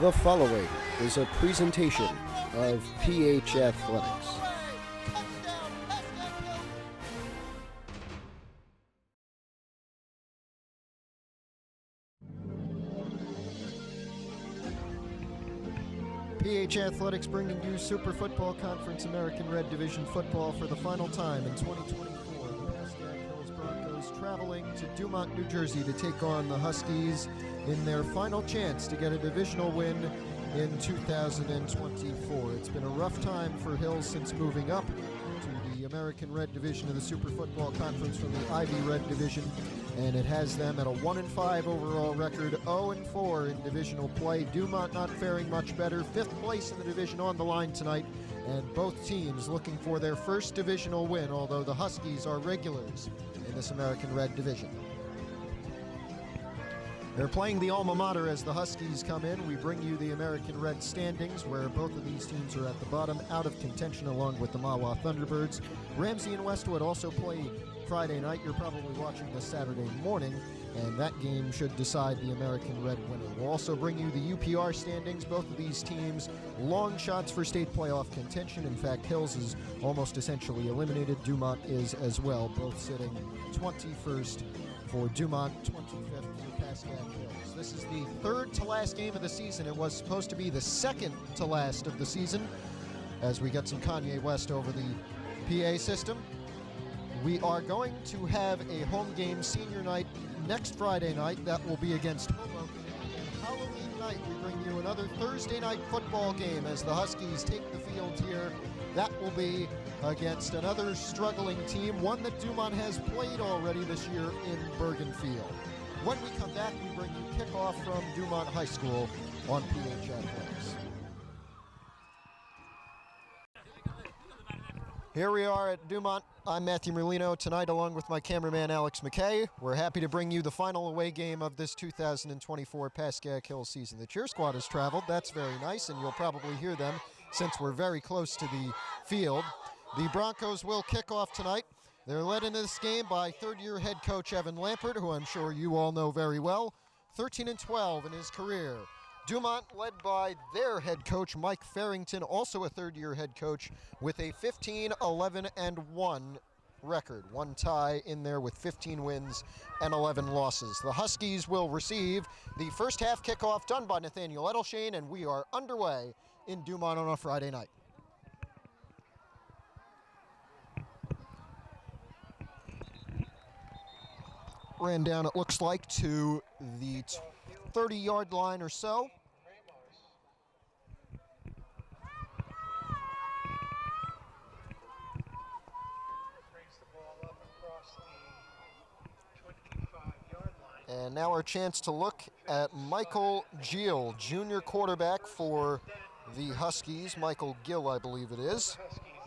The following is a presentation of PH Athletics. PH Athletics bringing you Super Football Conference American Red Division football for the final time in 2024. The Pascack Broncos traveling to Dumont, New Jersey to take on the Huskies in their final chance to get a divisional win in 2024. It's been a rough time for Hills since moving up to the American Red Division of the Super Football Conference from the Ivy Red Division, and it has them at a 1-5 overall record, 0-4 in divisional play. Dumont not faring much better, 5th place in the division on the line tonight, and both teams looking for their first divisional win, although the Huskies are regulars in this American Red Division. They're playing the alma mater as the Huskies come in. We bring you the American Red standings, where both of these teams are at the bottom, out of contention along with the Mahwah Thunderbirds. Ramsey and Westwood also play Friday night. You're probably watching this Saturday morning, and that game should decide the American Red winner. We'll also bring you the UPR standings. Both of these teams long shots for state playoff contention. In fact, Hills is almost essentially eliminated. Dumont is as well, both sitting 21st for Dumont, 25th for Pascack Hills. This is the third to last game of the season. It was supposed to be the second to last of the season, as we get some Kanye West over the PA system. We are going to have a home game senior night next Friday night. That will be against Hoboken. And Halloween night, we bring you another Thursday night football game as the Huskies take the field here. That will be against another struggling team, one that Dumont has played already this year in Bergen Field. When we come back, we bring you kickoff from Dumont High School on PH Athletics. Here we are at Dumont. I'm Matthew Merlino, tonight along with my cameraman Alex McKay. We're happy to bring you the final away game of this 2024 Pascack Hills season. The cheer squad has traveled, that's very nice, and you'll probably hear them since we're very close to the field. The Broncos will kick off tonight. They're led into this game by third-year head coach Evan Lampert, who I'm sure you all know very well, 13-12 in his career. Dumont led by their head coach Mike Farrington, also a third-year head coach, with a 15-11-1 record. One tie in there with 15 wins and 11 losses. The Huskies will receive the first half kickoff done by Nathaniel Edelshane, and we are underway in Dumont on a Friday night. Ran down, it looks like, to the 30-yard line or so. And now our chance to look at Michael Gill, junior quarterback for the Huskies. Michael Gill, I believe it is.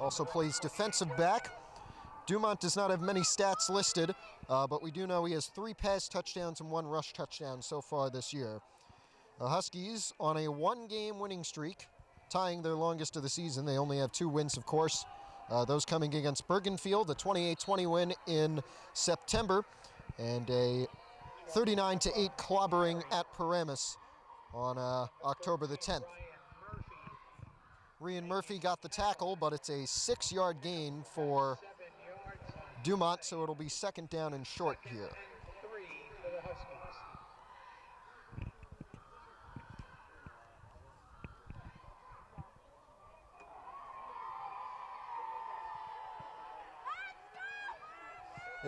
Also plays defensive back. Dumont does not have many stats listed, but we do know he has 3 pass touchdowns and 1 rush touchdown so far this year. The Huskies on a 1-game winning streak, tying their longest of the season. They only have 2 wins, of course. Those coming against Bergenfield, a 28-20 win in September, and a 39-8 clobbering at Paramus on October the 10th. Rian Murphy got the tackle, but it's a 6-yard gain for Dumont, so it'll be second down and short here.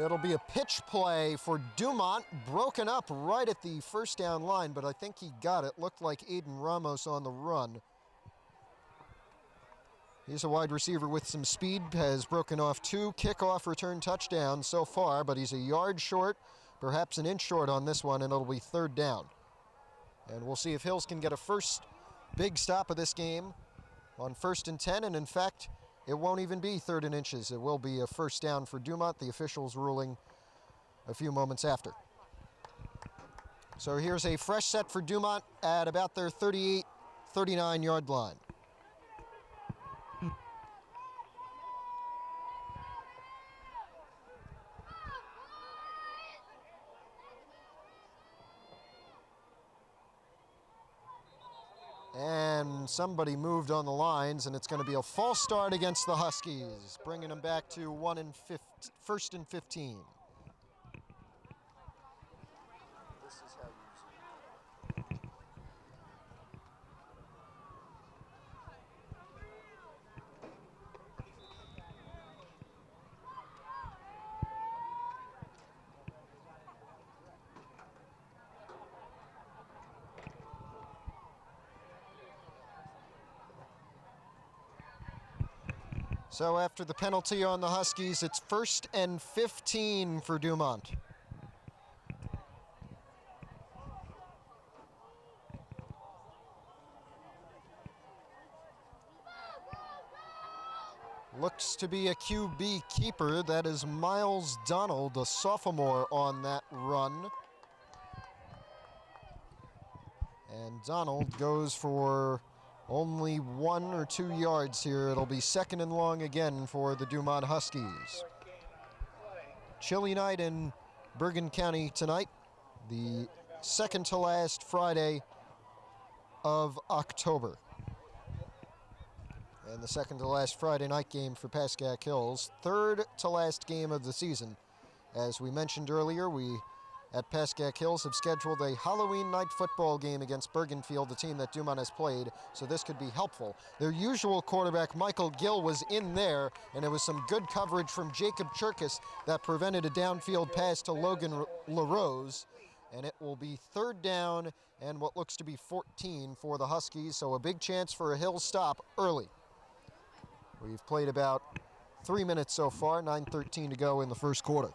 It'll be a pitch play for Dumont, broken up right at the first down line, but I think he got it. Looked like Aiden Ramos on the run. He's a wide receiver with some speed, has broken off 2 kickoff return touchdowns so far, but he's a yard short, perhaps an inch short on this one, and it'll be third down. And we'll see if Hills can get a first big stop of this game on 1st and 10, and in fact, it won't even be 3rd and inches. It will be a first down for Dumont, the officials ruling a few moments after. So here's a fresh set for Dumont at about their 38, 39-yard line. and somebody moved on the lines, and it's going to be a false start against the Huskies, bringing them back to 1st and 15. This is how you So after the penalty on the Huskies, it's 1st and 15 for Dumont. Looks to be a QB keeper. That is Miles Donald, a sophomore on that run. And Donald goes for only 1 or 2 yards here. It'll be 2nd and long again for the Dumont Huskies. Chilly night in Bergen County tonight, the second to last Friday of October. And the second to last Friday night game for Pascack Hills, third to last game of the season. As we mentioned earlier, we at Pascack Hills have scheduled a Halloween night football game against Bergenfield, the team that Dumont has played, so this could be helpful. Their usual quarterback, Michael Gill, was in there, and it was some good coverage from Jacob Cherkis that prevented a downfield pass to Logan LaRose, and it will be 3rd down and what looks to be 14 for the Huskies, so a big chance for a Hill stop early. We've played about 3 minutes so far, 9:13 to go in the first quarter.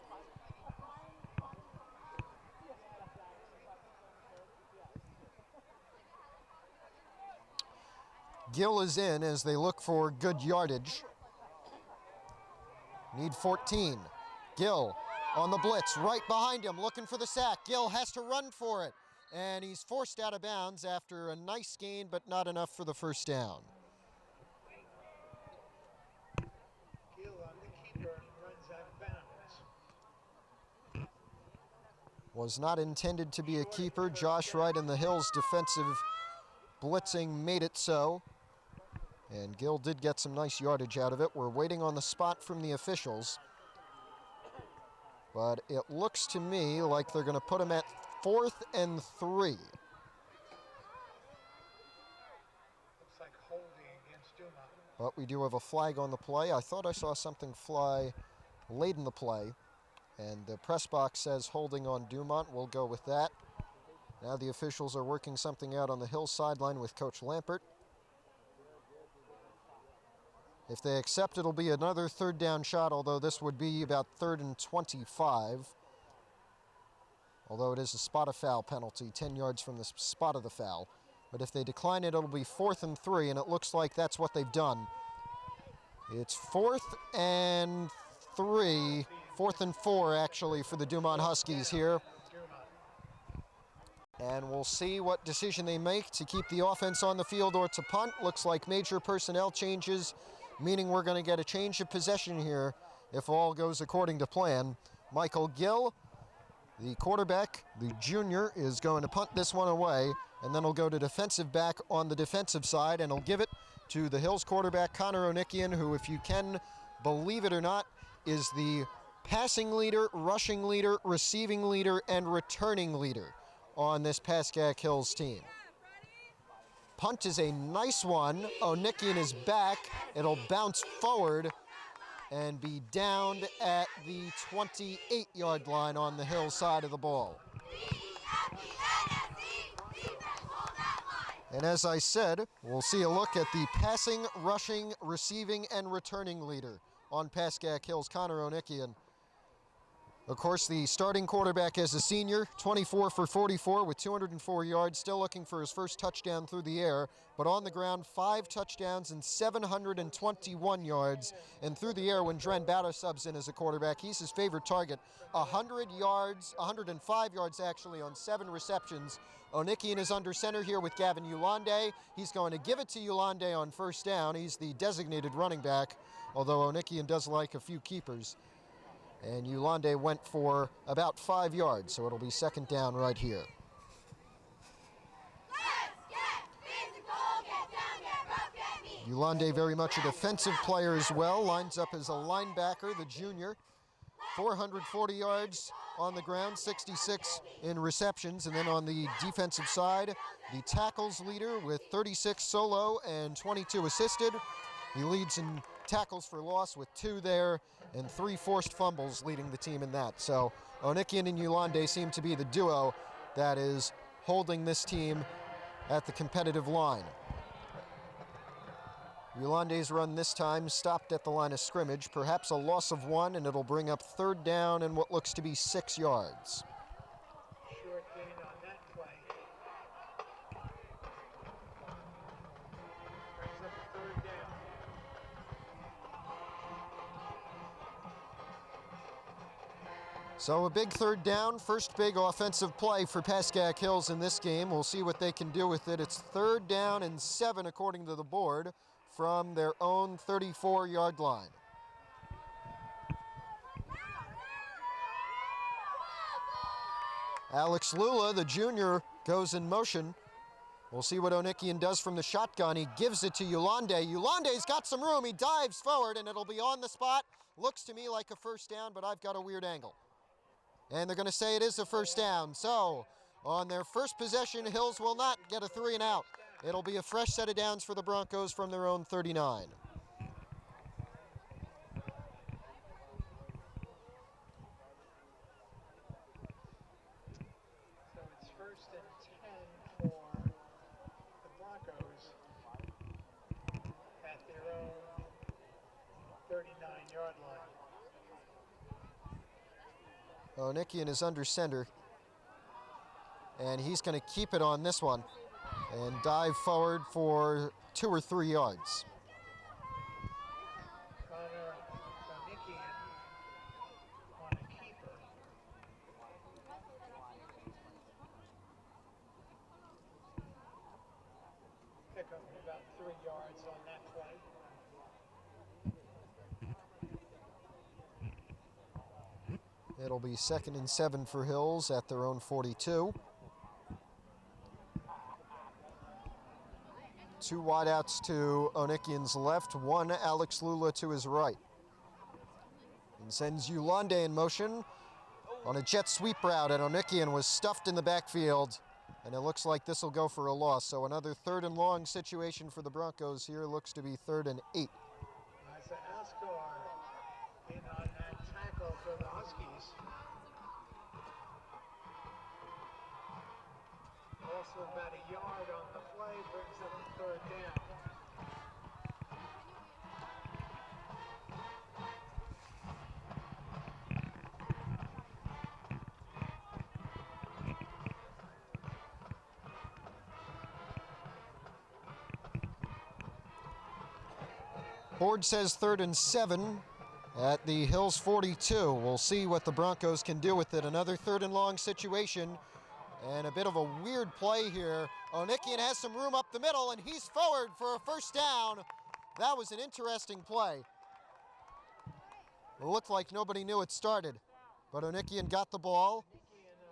Gill is in as they look for good yardage. Need 14. Gill on the blitz, right behind him, looking for the sack. Gill has to run for it, and he's forced out of bounds after a nice gain, but not enough for the first down. Gill on the keeper runs out of bounds. Was not intended to be a keeper. Josh Wright and the Hills defensive blitzing made it so. And Gill did get some nice yardage out of it. We're waiting on the spot from the officials. But it looks to me like they're going to put him at 4th and 3. Looks like holding against Dumont. But we do have a flag on the play. I thought I saw something fly late in the play. And the press box says holding on Dumont. We'll go with that. Now the officials are working something out on the Hill sideline with Coach Lampert. If they accept, it'll be another 3rd down shot, although this would be about 3rd and 25. Although it is a spot of foul penalty, 10 yards from the spot of the foul. But if they decline it, it'll be 4th and 3, and it looks like that's what they've done. It's 4th and 3, 4th and 4 actually for the Dumont Huskies here. And we'll see what decision they make to keep the offense on the field or to punt. Looks like major personnel changes, meaning we're going to get a change of possession here if all goes according to plan. Michael Gill, the quarterback, the junior, is going to punt this one away, and then he'll go to defensive back on the defensive side, and he'll give it to the Hills quarterback, Connor Onikian, who, if you can believe it or not, is the passing leader, rushing leader, receiving leader, and returning leader on this Pascack Hills team. Punt is a nice one. Onikian is back. It'll bounce forward and be downed at the 28-yard line on the Hill side of the ball. And as I said, we'll see a look at the passing, rushing, receiving, and returning leader on Pascack Hills, Connor Onikian. Of course, the starting quarterback as a senior, 24 for 44 with 204 yards, still looking for his first touchdown through the air, but on the ground, 5 touchdowns and 721 yards. And through the air, when Dren Bauer subs in as a quarterback, he's his favorite target. 100 yards, 105 yards actually on 7 receptions. Onikian is under center here with Gavin Yolande. He's going to give it to Yolande on first down. He's the designated running back, although Onikian does like a few keepers. And Yolande went for about 5 yards, so it'll be 2nd down right here. Let's get physical, get down, Yolande very much a defensive player as well. Lines up as a linebacker, the junior. 440 yards on the ground, 66 in receptions. And then on the defensive side, the tackles leader with 36 solo and 22 assisted. He leads in tackles for loss with 2 there and 3 forced fumbles, leading the team in that. So Onikian and Yolande seem to be the duo that is holding this team at the competitive line. Yolande's run this time stopped at the line of scrimmage, perhaps a loss of 1, and it'll bring up 3rd down and what looks to be 6 yards. Short gain on that play. Brings up a 3rd down. So a big 3rd down, first big offensive play for Pascack Hills in this game. We'll see what they can do with it. It's 3rd down and 7 according to the board from their own 34-yard line. Alex Lula, the junior, goes in motion. We'll see what Onikian does from the shotgun. He gives it to Yolande. Yolande's got some room. He dives forward, and it'll be on the spot. Looks to me like a first down, but I've got a weird angle. And they're going to say it is a first down. So on their first possession, Hills will not get a 3 and out. It'll be a fresh set of downs for the Broncos from their own 39. So it's 1st and 10 for the Broncos at their own 39-yard line. Onikian is under center, and he's going to keep it on this one and dive forward for 2 or 3 yards. Connor Onikian on a keeper. Pick up about 3 yards on that play. It'll be 2nd and 7 for Hills at their own 42. 2 wideouts to Onikian's left, 1 Alex Lula to his right. And sends Yolande in motion on a jet sweep route, and Onikian was stuffed in the backfield, and it looks like this will go for a loss. So another 3rd and long situation for the Broncos here. Looks to be 3rd and 8. Isaiah Ascar in on that tackle for the Huskies. Also about a yard on the play, brings up a 3rd down. Board says 3rd and 7 at the Hills 42. We'll see what the Broncos can do with it. Another 3rd and long situation, and a bit of a weird play here. Onikian has some room up the middle, and he's forward for a first down. That was an interesting play. It looked like nobody knew it started, but Onikian got the ball,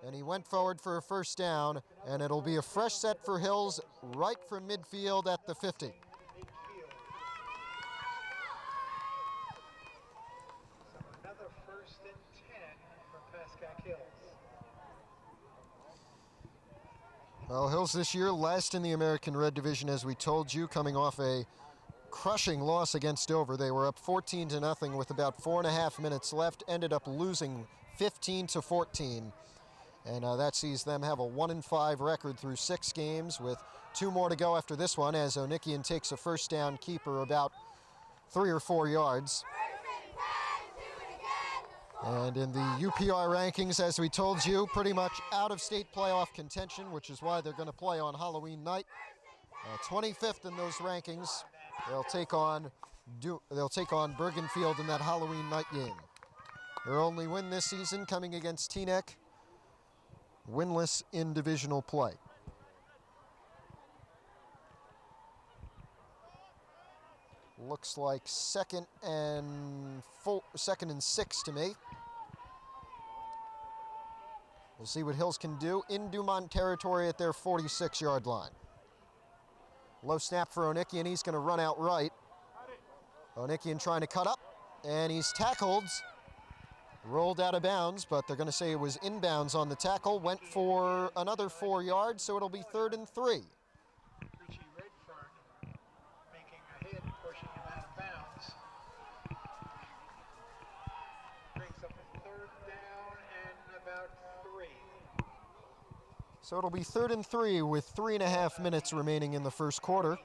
and he went forward for a first down, and it'll be a fresh set for Hills right from midfield at the 50. Another 1st and 10 for Pascack Hills. Well, Hills this year last in the American Red Division, as we told you, coming off a crushing loss against Dover. They were up 14-0 with about 4.5 minutes left, ended up losing 15-14. And that sees them have a 1-5 record through 6 games, with 2 more to go after this one, as Onikian takes a first down keeper about 3 or 4 yards. And in the UPR rankings, as we told you, pretty much out-of-state playoff contention, which is why they're going to play on Halloween night. 25th in those rankings. They'll take on Bergenfield in that Halloween night game. Their only win this season coming against Teaneck, winless in divisional play. Looks like 2nd and 6 to me. We'll see what Hills can do in Dumont territory at their 46-yard line. Low snap for Onikian. He's going to run out right. Onikian trying to cut up, and he's tackled. Rolled out of bounds, but they're going to say it was inbounds on the tackle. Went for another 4 yards, so it'll be 3rd and 3. Richie Redfern making a hit, pushing him out of bounds. Brings up a 3rd down and about 3. So it'll be 3rd and 3 with 3.5 minutes remaining in the first quarter.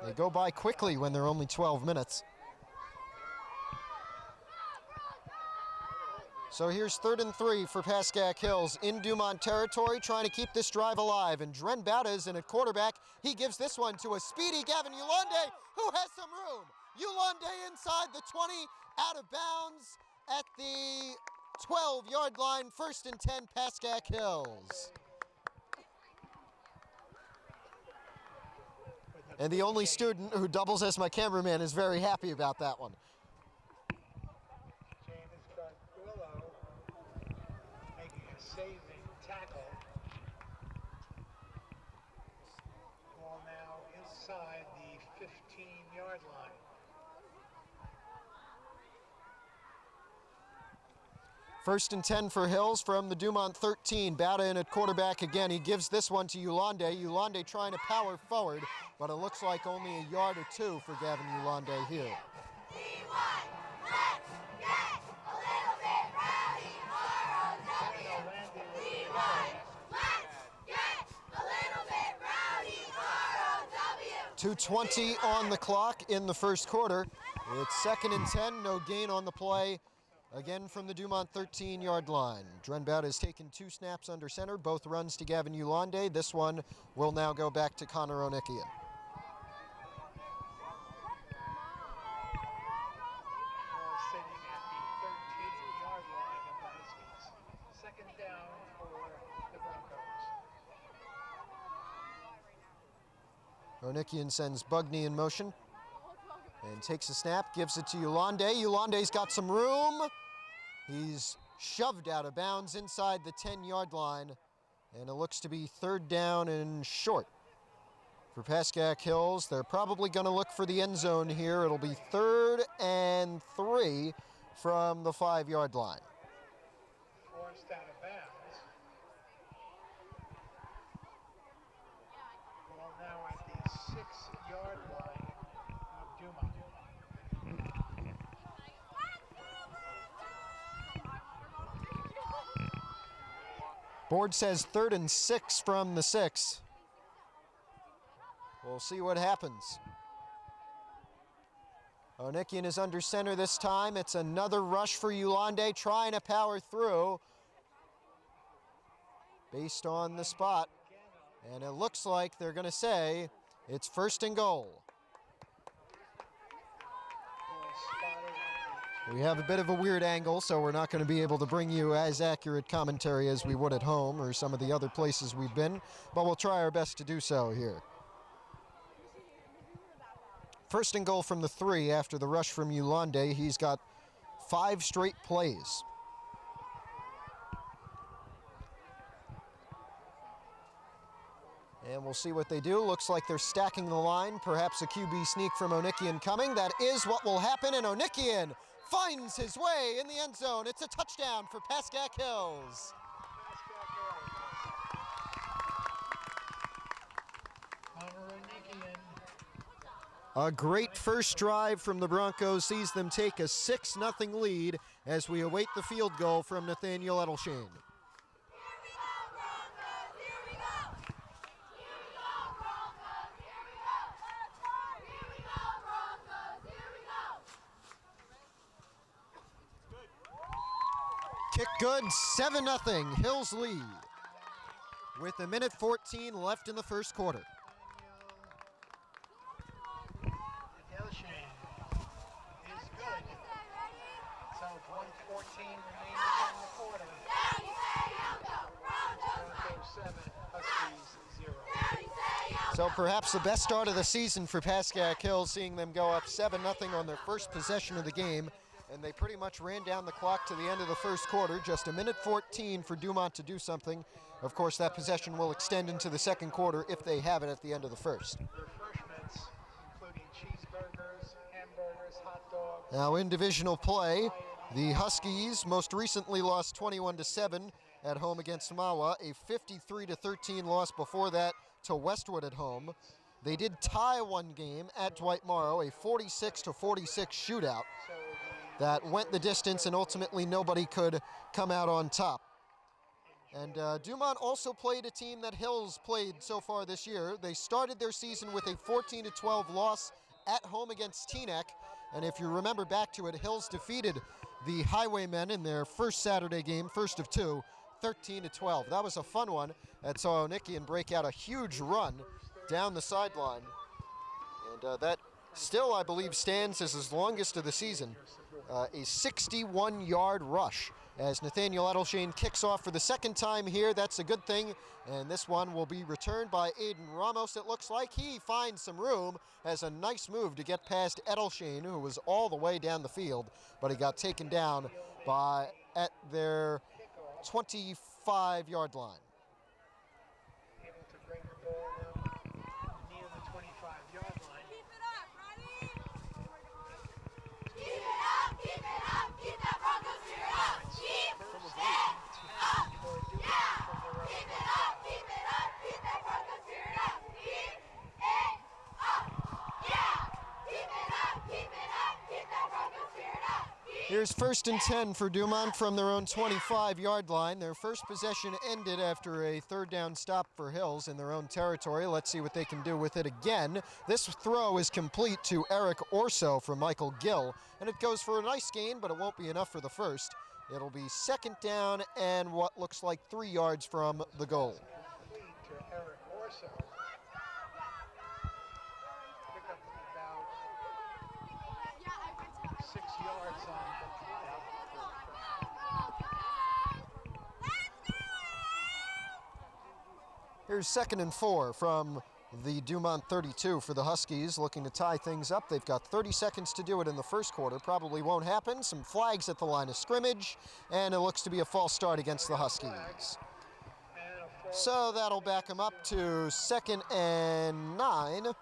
They go by quickly when they're only 12 minutes. So here's 3rd and 3 for Pascack Hills in Dumont territory, trying to keep this drive alive. And Dren Bauda's in at quarterback. He gives this one to a speedy Gavin Yolande, who has some room. Yolande inside the 20, out of bounds at the 12-yard line. 1st and 10, Pascack Hills. And the only student who doubles as my cameraman is very happy about that one. Saving tackle. Ball now inside the 15-yard line. First and 10 for Hills from the Dumont 13. Bauda in at quarterback again. He gives this one to Yolande. Yolande trying to power forward, but it looks like only a yard or 2 for Gavin Yolande here. Let's get a little bit rowdy for OW. 2:20 on the clock in the first quarter. It's 2nd and 10, no gain on the play. Again from the Dumont 13-yard line. Dren Bauda has taken 2 snaps under center, both runs to Gavin Yolande. This one will now go back to Connor Onikian. Sitting at the 13-yard line of the Huskies. 2nd down for the Broncos. Onikian sends Bugney in motion and takes a snap, gives it to Yolande. Yolande's got some room. He's shoved out of bounds inside the 10-yard line, and it looks to be 3rd down and short for Pascack Hills. They're probably going to look for the end zone here. It'll be 3rd and 3 from the 5-yard line. Forced out of bounds. Ball now at the 6-yard line of Dumont. Board says 3rd and 6 from the 6. We'll see what happens. Onikian is under center this time. It's another rush for Yolande, trying to power through based on the spot. And it looks like they're going to say it's 1st and goal. We have a bit of a weird angle, so we're not going to be able to bring you as accurate commentary as we would at home or some of the other places we've been, but we'll try our best to do so here. 1st and goal from the 3 after the rush from Yolande. He's got 5 straight plays. And we'll see what they do. Looks like they're stacking the line. Perhaps a QB sneak from Onikian coming. That is what will happen, and Onikian finds his way in the end zone. It's a touchdown for Pascack Hills. A great first drive from the Broncos sees them take a 6-0 lead as we await the field goal from Nathaniel Edelshane. Kick good, 7-0, Hills lead with 1:14 left in the first quarter. Delshane is good. So 1:14 remaining in the quarter. Broncos 7, Huskies 0. So perhaps the best start of the season for Pascack Hills, seeing them go up 7-0 on their first possession of the game. And they pretty much ran down the clock to the end of the first quarter. Just 1:14 for Dumont to do something. Of course, that possession will extend into the second quarter if they have it at the end of the first. Their freshman Now in divisional play, the Huskies most recently lost 21-7 at home against Mawa, a 53-13 loss before that to Westwood at home. They did tie one game at Dwight Morrow, a 46-46 shootout that went the distance and ultimately nobody could come out on top. And Dumont also played a team that Hills played so far this year. They started their season with a 14-12 loss at home against Teaneck. And if you remember back to it, Hills defeated the Highwaymen in their first Saturday game, first of two, 13-12. That was a fun one at saw Onikian break out a huge run down the sideline. And that still, I believe, stands as his longest of the season. A 61-yard rush as Nathaniel Edelshane kicks off for the second time here. That's a good thing. And this one will be returned by Aiden Ramos, it looks like. He finds some room, has a nice move to get past Edelshane, who was all the way down the field, but he got taken down at their 25-yard line. Able to bring the ball now near the 25-yard line. Keep it up, keep it up, keep that Broncos spirit up. Keep it up, yeah. Keep it up, keep it up, keep that Broncos spirit up. Keep it up, yeah. Keep it up, keep it up, keep that Broncos spirit up. Here's 1st and 10 for Dumont from their own 25-yard line. Their first possession ended after a third down stop for Hills in their own territory. Let's see what they can do with it again. This throw is complete to Eric Orso from Michael Gill, and it goes for a nice gain, but it won't be enough for the first. It'll be second down and what looks like 3 yards from the goal. Complete to Eric Orso. Pick up about 6 yards on the Here's 2nd and 4 from the Dumont 32 for the Huskies, looking to tie things up. They've got 30 seconds to do it in the first quarter. Probably won't happen. Some flags at the line of scrimmage, and it looks to be a false start against the Huskies. So that'll back them up to 2nd and 9.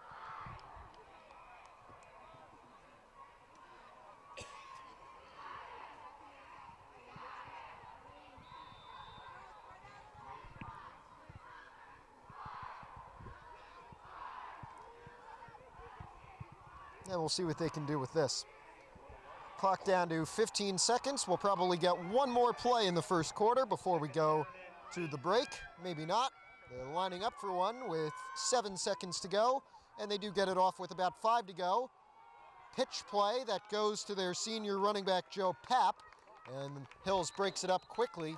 And we'll see what they can do with this. Clock down to 15 seconds. We'll probably get one more play in the first quarter before we go to the break. Maybe not. They're lining up for one with 7 seconds to go, and they do get it off with about 5 to go. Pitch play that goes to their senior running back, Joe Papp, and Hills breaks it up quickly.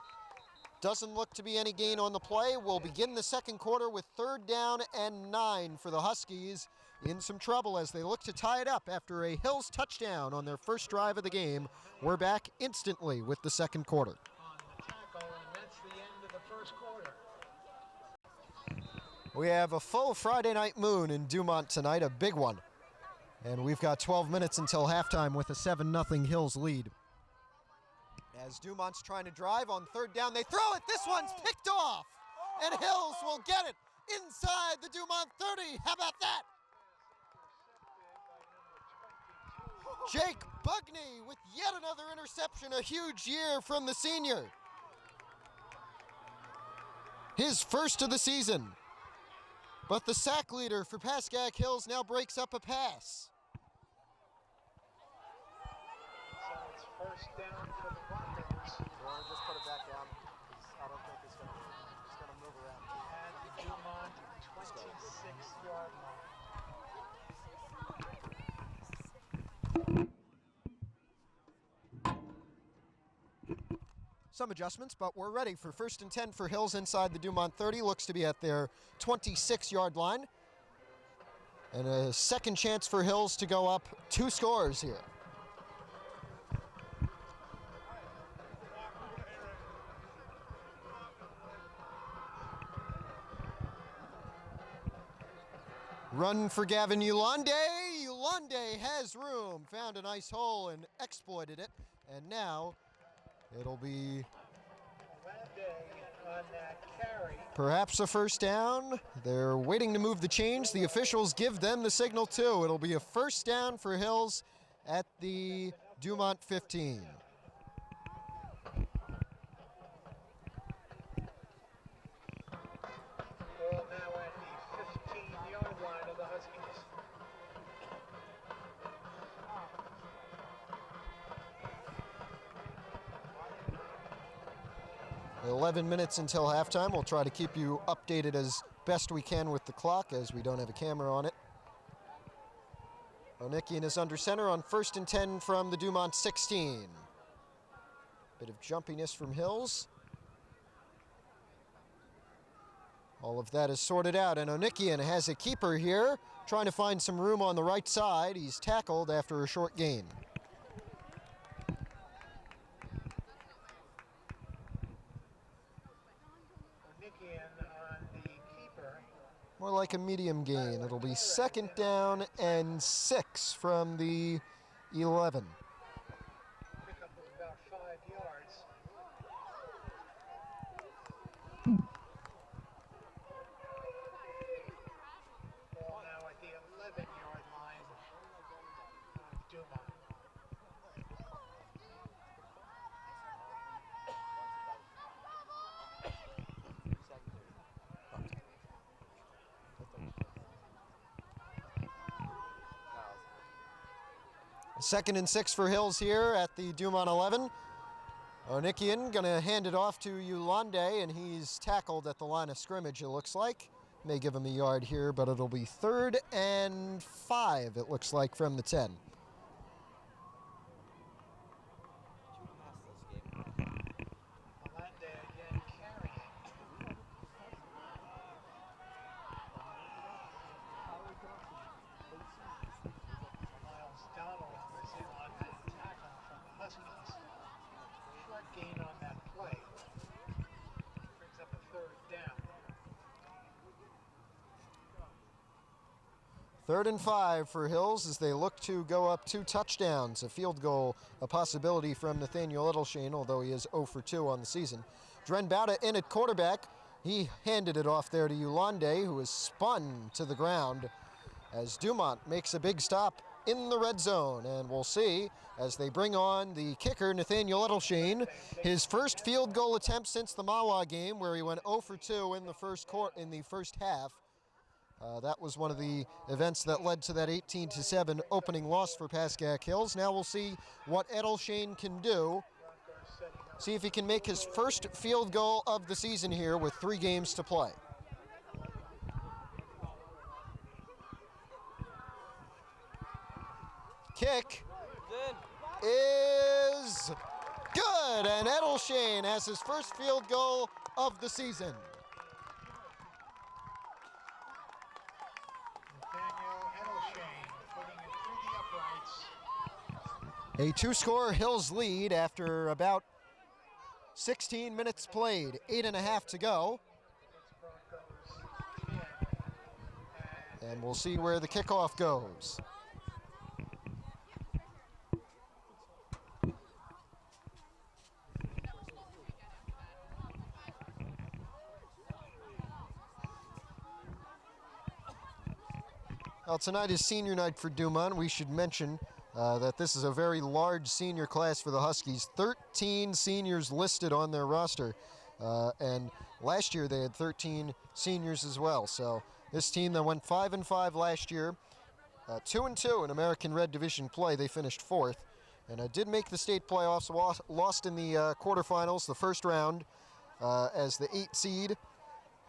Doesn't look to be any gain on the play. We'll begin the second quarter with 3rd down and 9 for the Huskies. In some trouble as they look to tie it up after a Hills touchdown on their first drive of the game. We're back instantly with the second quarter. on the tackle, and that's the end of the first quarter. We have a full Friday night moon in Dumont tonight, a big one. And we've got 12 minutes until halftime with a 7-0 Hills lead. As Dumont's trying to drive on 3rd down, they throw it. This one's picked off. And Hills will get it inside the Dumont 30. How about that? Jake Bugney with yet another interception, a huge year from the senior. His first of the season. But the sack leader for Pascack Hills now breaks up a pass. So it's first down for the Broncos Just put it back down. I don't think it's going to move around. at the Dumont 26-yard line. Some adjustments, but we're ready for 1st and 10 for Hills inside the Dumont 30. Looks to be at their 26-yard line. And a second chance for Hills to go up 2 scores here. Run for Gavin Yolande. Yolande has room, found a nice hole and exploited it. And now it'll be On that carry. perhaps a first down. They're waiting to move the chains. The officials give them the signal too. It'll be a first down for Hills at the Dumont 15. Ball now at the 15-yard line of the Huskies. 11 minutes until halftime. We'll try to keep you updated as best we can with the clock, as we don't have a camera on it. Onikian is under center on 1st and 10 from the Dumont 16. Bit of jumpiness from Hills. All of that is sorted out, and Onikian has a keeper here, trying to find some room on the right side. He's tackled after a short gain. On the keeper. More like a medium gain. It'll be 2nd down and 6 from the 11. Pickup of about 5 yards. Ball now at the 11-yard line of Dumont. Second and 6 for Hills here at the Dumont 11. Onikian gonna hand it off to Yolande, and he's tackled at the line of scrimmage, it looks like. May give him a yard here, but it'll be 3rd and 5, it looks like, from the 10. Gain on that play. Brings up a 3rd down. 3rd and 5 for Hills as they look to go up 2 touchdowns. A field goal, a possibility from Nathaniel Edelshane, although he is 0 for 2 on the season. Dren Bauta in at quarterback. He handed it off there to Yolande, who is spun to the ground as Dumont makes a big stop in the red zone, and we'll see as they bring on the kicker, Nathaniel Edelshane. His first field goal attempt since the Mawa game, where he went 0 for 2 in the first half. That was one of the events that led to that 18-7 opening loss for Pascack Hills. Now we'll see what Edelshane can do. See if he can make his first field goal of the season here with 3 games to play. Kick is good, and Edelshane has his first field goal of the season. Nathaniel Edelshane putting it through the uprights. A 2-score Hills lead after about 16 minutes played, 8.5 to go. And we'll see where the kickoff goes. Well, tonight is senior night for Dumont. We should mention that this is a very large senior class for the Huskies. 13 seniors listed on their roster. And last year they had 13 seniors as well. So this team that went 5-5 last year, 2-2 in American Red Division play, they finished 4th. And did make the state playoffs, lost in the quarterfinals, the first round, as the 8 seed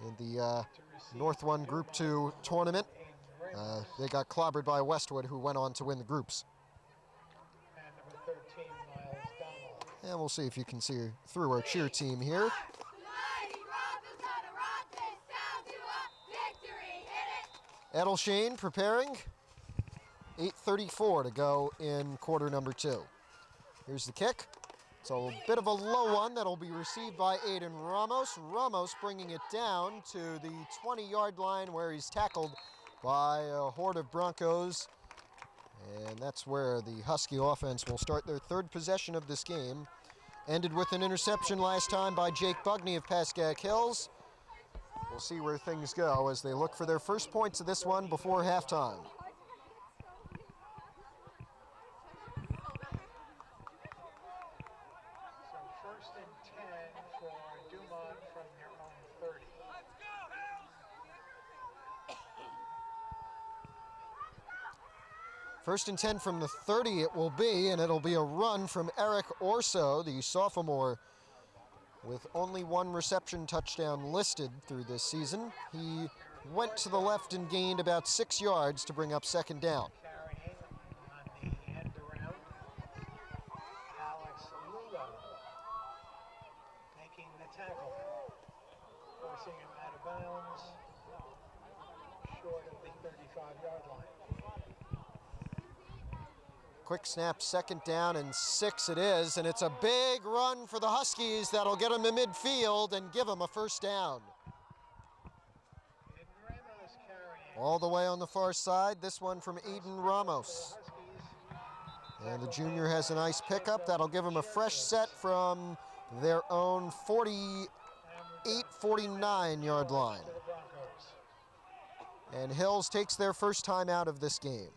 in the North 1 Group 2 tournament. They got clobbered by Westwood, who went on to win the groups. And number 13, Miles Donald. And we'll see if you can see through our cheer team here. Edelshane preparing. 8:34 to go in quarter number 2. Here's the kick. It's a bit of a low one that'll be received by Aiden Ramos. Ramos bringing it down to the 20-yard line where he's tackled by a horde of Broncos. And that's where the Husky offense will start their 3rd possession of this game. Ended with an interception last time by Jake Bugney of Pascack Hills. We'll see where things go as they look for their first points of this one before halftime. and 10 for Dumont from their own 30. First and 10 from the 30 it will be, and it'll be a run from Eric Orso, the sophomore, with only one reception touchdown listed through this season. He went to the left and gained about 6 yards to bring up second down. Carrying on the end around. Alex Lulo making the tackle. Forcing him out of bounds. Short of the 35-yard line. Quick snap, second down and 6 it is, and it's a big run for the Huskies that'll get them to midfield and give them a first down. All the way on the far side, this one from Aiden Ramos. And the junior has a nice pickup. That'll give him a fresh set from their own 48, 49-yard line. And Hills takes their first time out of this game.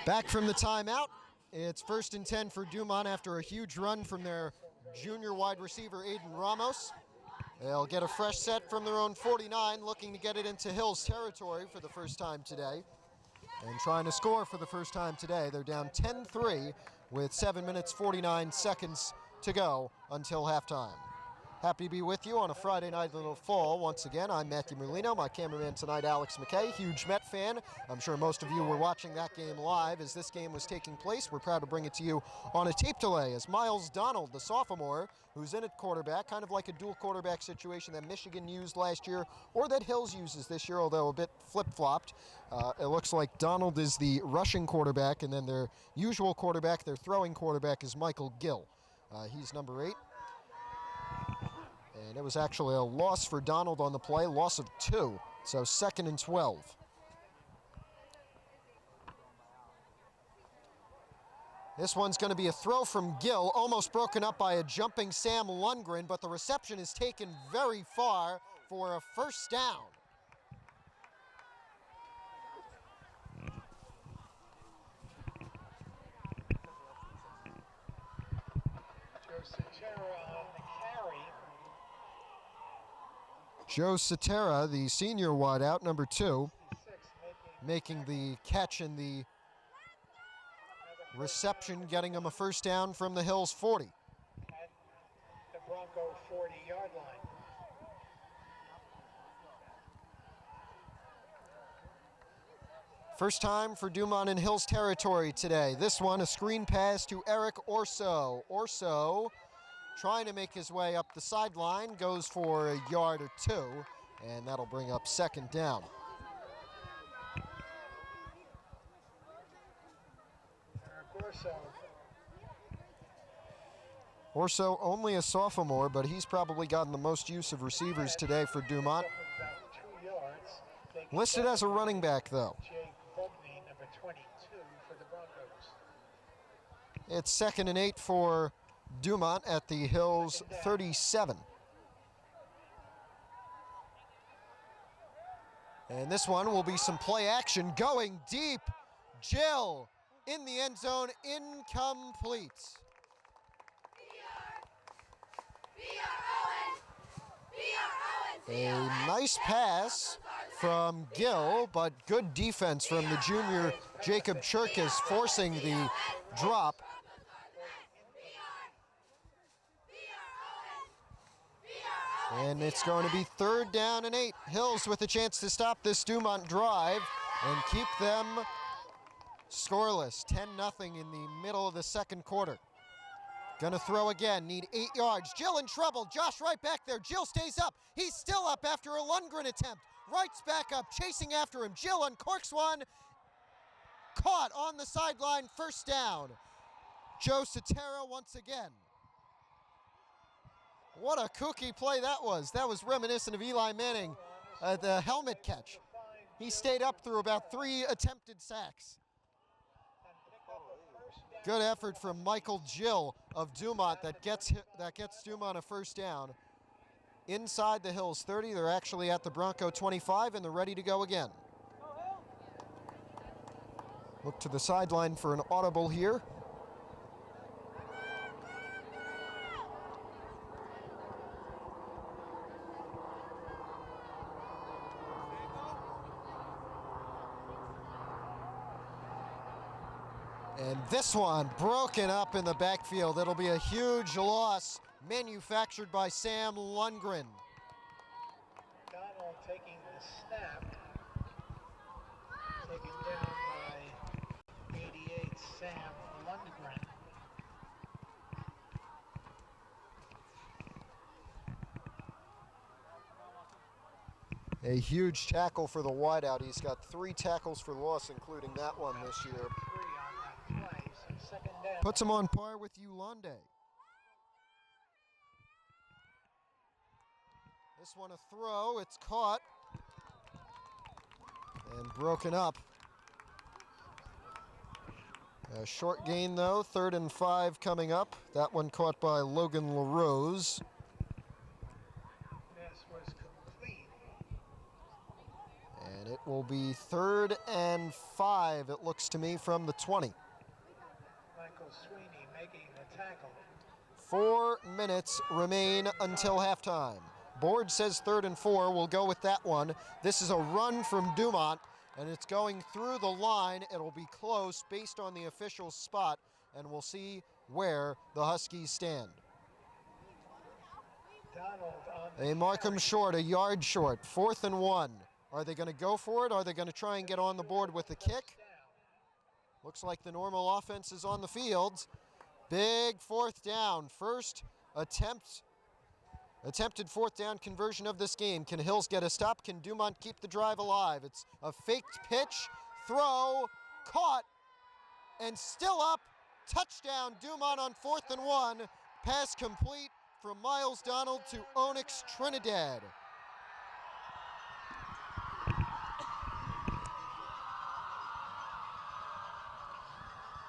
Back from the timeout, it's first and 10 for Dumont after a huge run from their junior wide receiver, Aiden Ramos. They'll get a fresh set from their own 49, looking to get it into Hills territory for the first time today. And trying to score for the first time today. They're down 10-3 with 7 minutes, 49 seconds to go until halftime. Happy to be with you on a Friday night in the fall. Once again, I'm Matthew Merlino. My cameraman tonight, Alex McKay, huge Met fan. I'm sure most of you were watching that game live as this game was taking place. We're proud to bring it to you on a tape delay as Miles Donald, the sophomore, who's in at quarterback, kind of like a dual quarterback situation that Michigan used last year or that Hills uses this year, although a bit flip-flopped. It looks like Donald is the rushing quarterback, and then their usual quarterback, their throwing quarterback, is Michael Gill. He's number 8. And it was actually a loss for Donald on the play, loss of 2. So 2nd and 12. This one's going to be a throw from Gill, almost broken up by a jumping Sam Lundgren, but the reception is taken very far for a first down. Joe Cetera, the senior wideout, number 2, making the catch in the reception, getting him a first down from the Hills 40. At the Bronco 40-yard line. First time for Dumont in Hills territory today. This one, a screen pass to Eric Orso. Orso trying to make his way up the sideline, goes for a yard or 2, and that'll bring up second down. Orso only a sophomore, but he's probably gotten the most use of receivers today for Dumont. Listed as a running back, though. It's 2nd and 8 for Dumont at the Hills 37. And this one will be some play action going deep. Jill in the end zone, incomplete. A nice pass from Gill, but good defense from the junior Jacob Cherkis, forcing the drop. And it's going to be 3rd down and 8. Hills with a chance to stop this Dumont drive and keep them scoreless. 10-0 in the middle of the second quarter. Gonna throw again, need 8 yards. Jill in trouble, Josh right back there. Jill stays up, he's still up after a Lundgren attempt. Wright's back up, chasing after him. Jill uncorks one, caught on the sideline, first down. Joe Cetera once again. What a kooky play that was. That was reminiscent of Eli Manning, the helmet catch. He stayed up through about 3 attempted sacks. Good effort from Michael Jill of Dumont that gets Dumont a first down. Inside the Hills 30, they're actually at the Bronco 25, and they're ready to go again. Look to the sideline for an audible here. And this one broken up in the backfield. It'll be a huge loss manufactured by Sam Lundgren. Donald taking the snap. Taken down by 88 Sam Lundgren. A huge tackle for the wideout. He's got 3 tackles for loss, including that one this year. 3 on that play, so second down. Puts him on par with Ulande. This one a throw, it's caught and broken up. A short gain though, 3rd and 5 coming up. That one caught by Logan LaRose. This was complete. And it will be 3rd and 5, it looks to me, from the 20. Michael Sweeney making the tackle. 4 minutes remain until halftime. Board says 3rd and 4. We'll go with that one. This is a run from Dumont, and it's going through the line. It'll be close based on the official spot, and we'll see where the Huskies stand. Donald on the They mark him short, a yard short. 4th and 1. Are they going to go for it? Are they going to try and get on the board with the kick? Looks like the normal offense is on the field. Big 4th down. First attempted 4th down conversion of this game. Can Hills get a stop? Can Dumont keep the drive alive? It's a faked pitch, throw, caught, and still up. Touchdown, Dumont on 4th and 1. Pass complete from Miles Donald to Onyx Trinidad.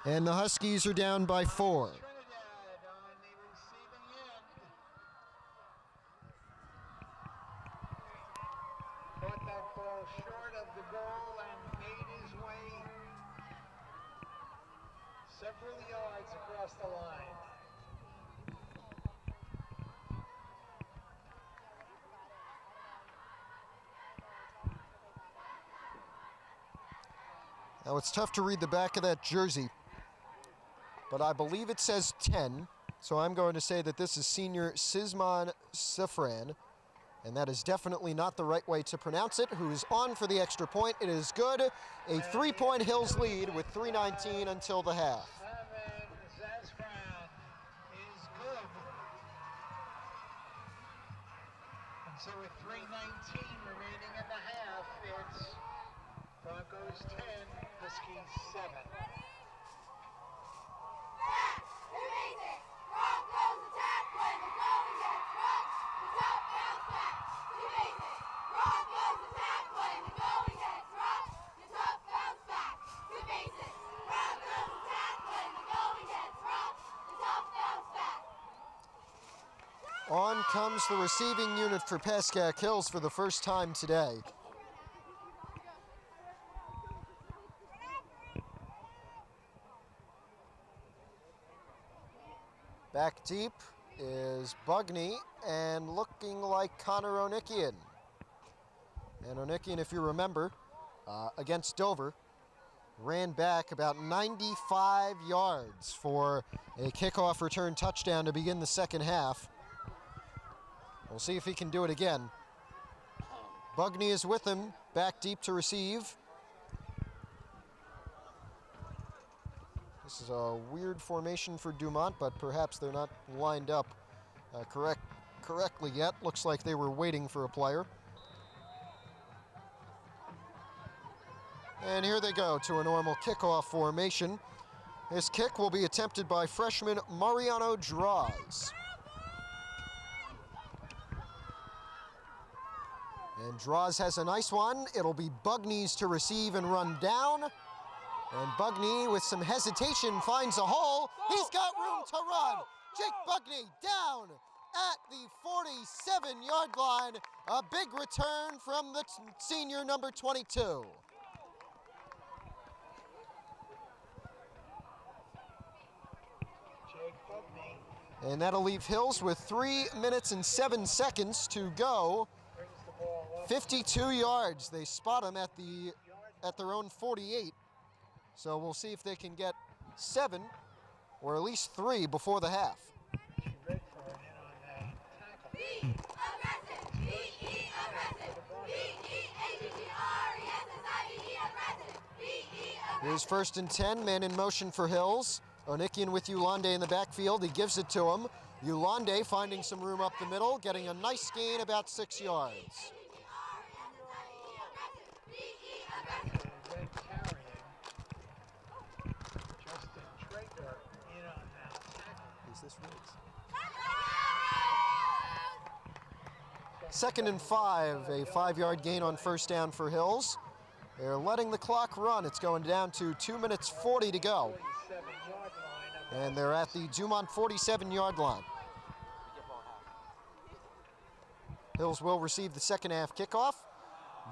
And the Huskies are down by 4. Trinidad on the receiving end. Caught that ball short of the goal and made his way several yards across the line. Now it's tough to read the back of that jersey, but I believe it says 10, so I'm going to say that this is senior Sisman Safran, and that is definitely not the right way to pronounce it, who is on for the extra point. It is good. A 3-point Hills lead with 3:19 until the half. Zazfran is good. And so with 3:19 remaining in the half, it's Broncos 10, Huskies 7. Broncos attack when the going gets rough. The top bounce back. Too basic. Broncos attack when the going gets rough. The top bounce back. Too basic. Broncos attack when the going gets rough. The top bounce back. On comes the receiving unit for Pascack Hills for the first time today. Back deep is Bugney and looking like Connor Onikian. And Onikian, if you remember, against Dover, ran back about 95 yards for a kickoff return touchdown to begin the second half. We'll see if he can do it again. Bugney is with him, back deep to receive. This is a weird formation for Dumont, but perhaps they're not lined up correctly yet. Looks like they were waiting for a player. And here they go to a normal kickoff formation. This kick will be attempted by freshman Mariano Draws. And Draws has a nice one. It'll be Bugney's to receive and run down. And Bugney, with some hesitation, finds a hole. He's got room to run. Jake Bugney down at the 47-yard line. A big return from the senior number 22. And that'll leave Hills with 3 minutes and 7 seconds to go. 52 yards. They spot him at their own 48. So we'll see if they can get 7 or at least 3 before the half. Here's 1st and 10, man in motion for Hills. Onikian with Yolande in the backfield. He gives it to him. Yolande finding some room up the middle, getting a nice gain about 6 yards. Is this Riggs? 2nd and 5, a 5-yard gain on 1st down for Hills. They're letting the clock run. It's going down to 2 minutes 40 to go. And they're at the Dumont 47-yard line. Hills will receive the second half kickoff.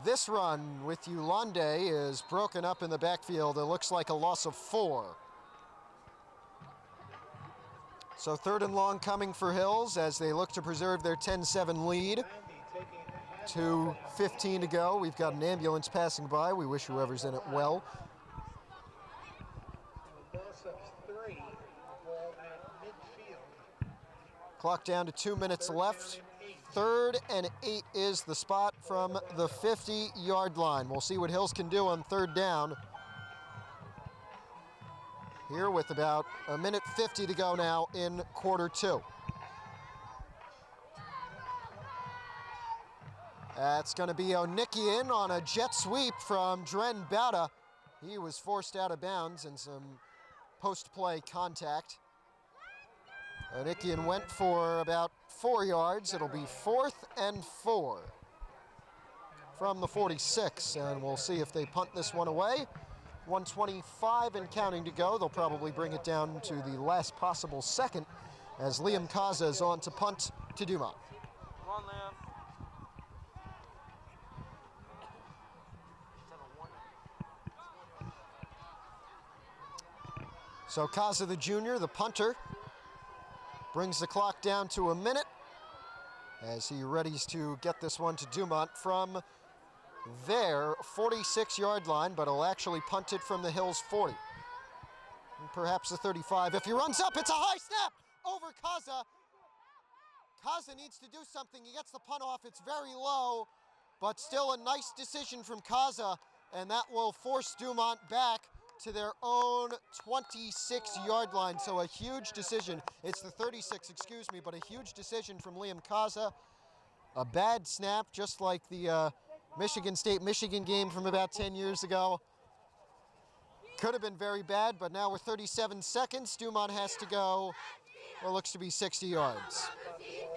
This run with Yolande is broken up in the backfield. It looks like a loss of 4. So 3rd and long coming for Hills as they look to preserve their 10-7 lead. 2:15 to go. We've got an ambulance passing by. We wish whoever's in it well. Loss of 3, ball at midfield. Clock down to 2 minutes left. 3rd and 8 is the spot from the 50-yard line. We'll see what Hills can do on 3rd down. Here with about 1:50 to go now in quarter 2. That's going to be Onikian on a jet sweep from Dren Bauta. He was forced out of bounds and some post-play contact. Onikian went for about 4 yards. It'll be 4th and 4 from the 46, and we'll see if they punt this one away. 1:25 and counting to go. They'll probably bring it down to the last possible second as Liam Kaza is on to punt to Dumont. Come on, Liam. So Kaza the junior, the punter, brings the clock down to 1 minute as he readies to get this one to Dumont from their 46-yard line, but he'll actually punt it from the Hills 40. And perhaps the 35. If he runs up, it's a high snap over Kaza. Kaza needs to do something. He gets the punt off. It's very low, but still a nice decision from Kaza, and that will force Dumont back to their own 26-yard line. So a huge decision. It's the 36, excuse me, but a huge decision from Liam Kaza. A bad snap, just like the Michigan State-Michigan game from about 10 years ago. Could have been very bad, but now with 37 seconds, Dumont has to go what looks to be 60 yards. Let's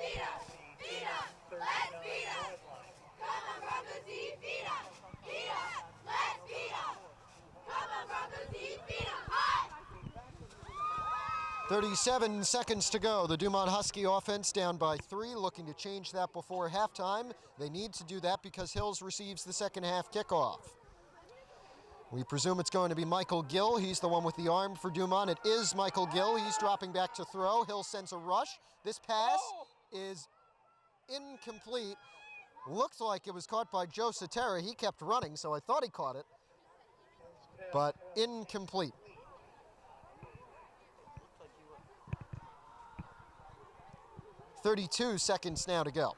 37 seconds to go. The Dumont Husky offense down by 3, looking to change that before halftime. They need to do that because Hills receives the second half kickoff. We presume it's going to be Michael Gill. He's the one with the arm for Dumont. It is Michael Gill. He's dropping back to throw. Hill sends a rush. This pass is incomplete. Looks like it was caught by Joe Cetera. He kept running, so I thought he caught it, but incomplete. "32 seconds now to go.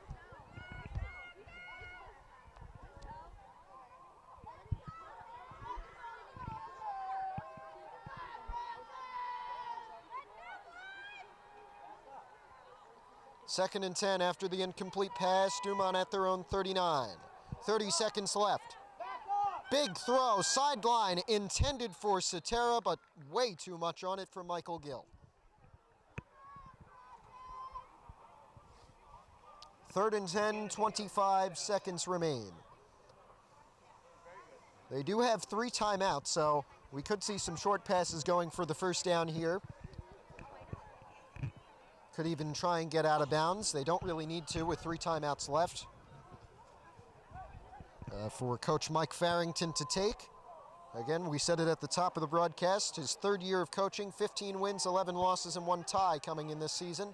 Second and 10 after the incomplete pass. Dumont at their own 39. 30 seconds left. Big throw, sideline, intended for Cetera, but way too much on it for Michael Gill. Third and 10, 25 seconds remain. They do have 3 timeouts, so we could see some short passes going for the first down here. Could even try and get out of bounds. They don't really need to with 3 timeouts left for Coach Mike Farrington to take. Again, we said it at the top of the broadcast, his third year of coaching, 15 wins, 11 losses, and 1 tie coming in this season.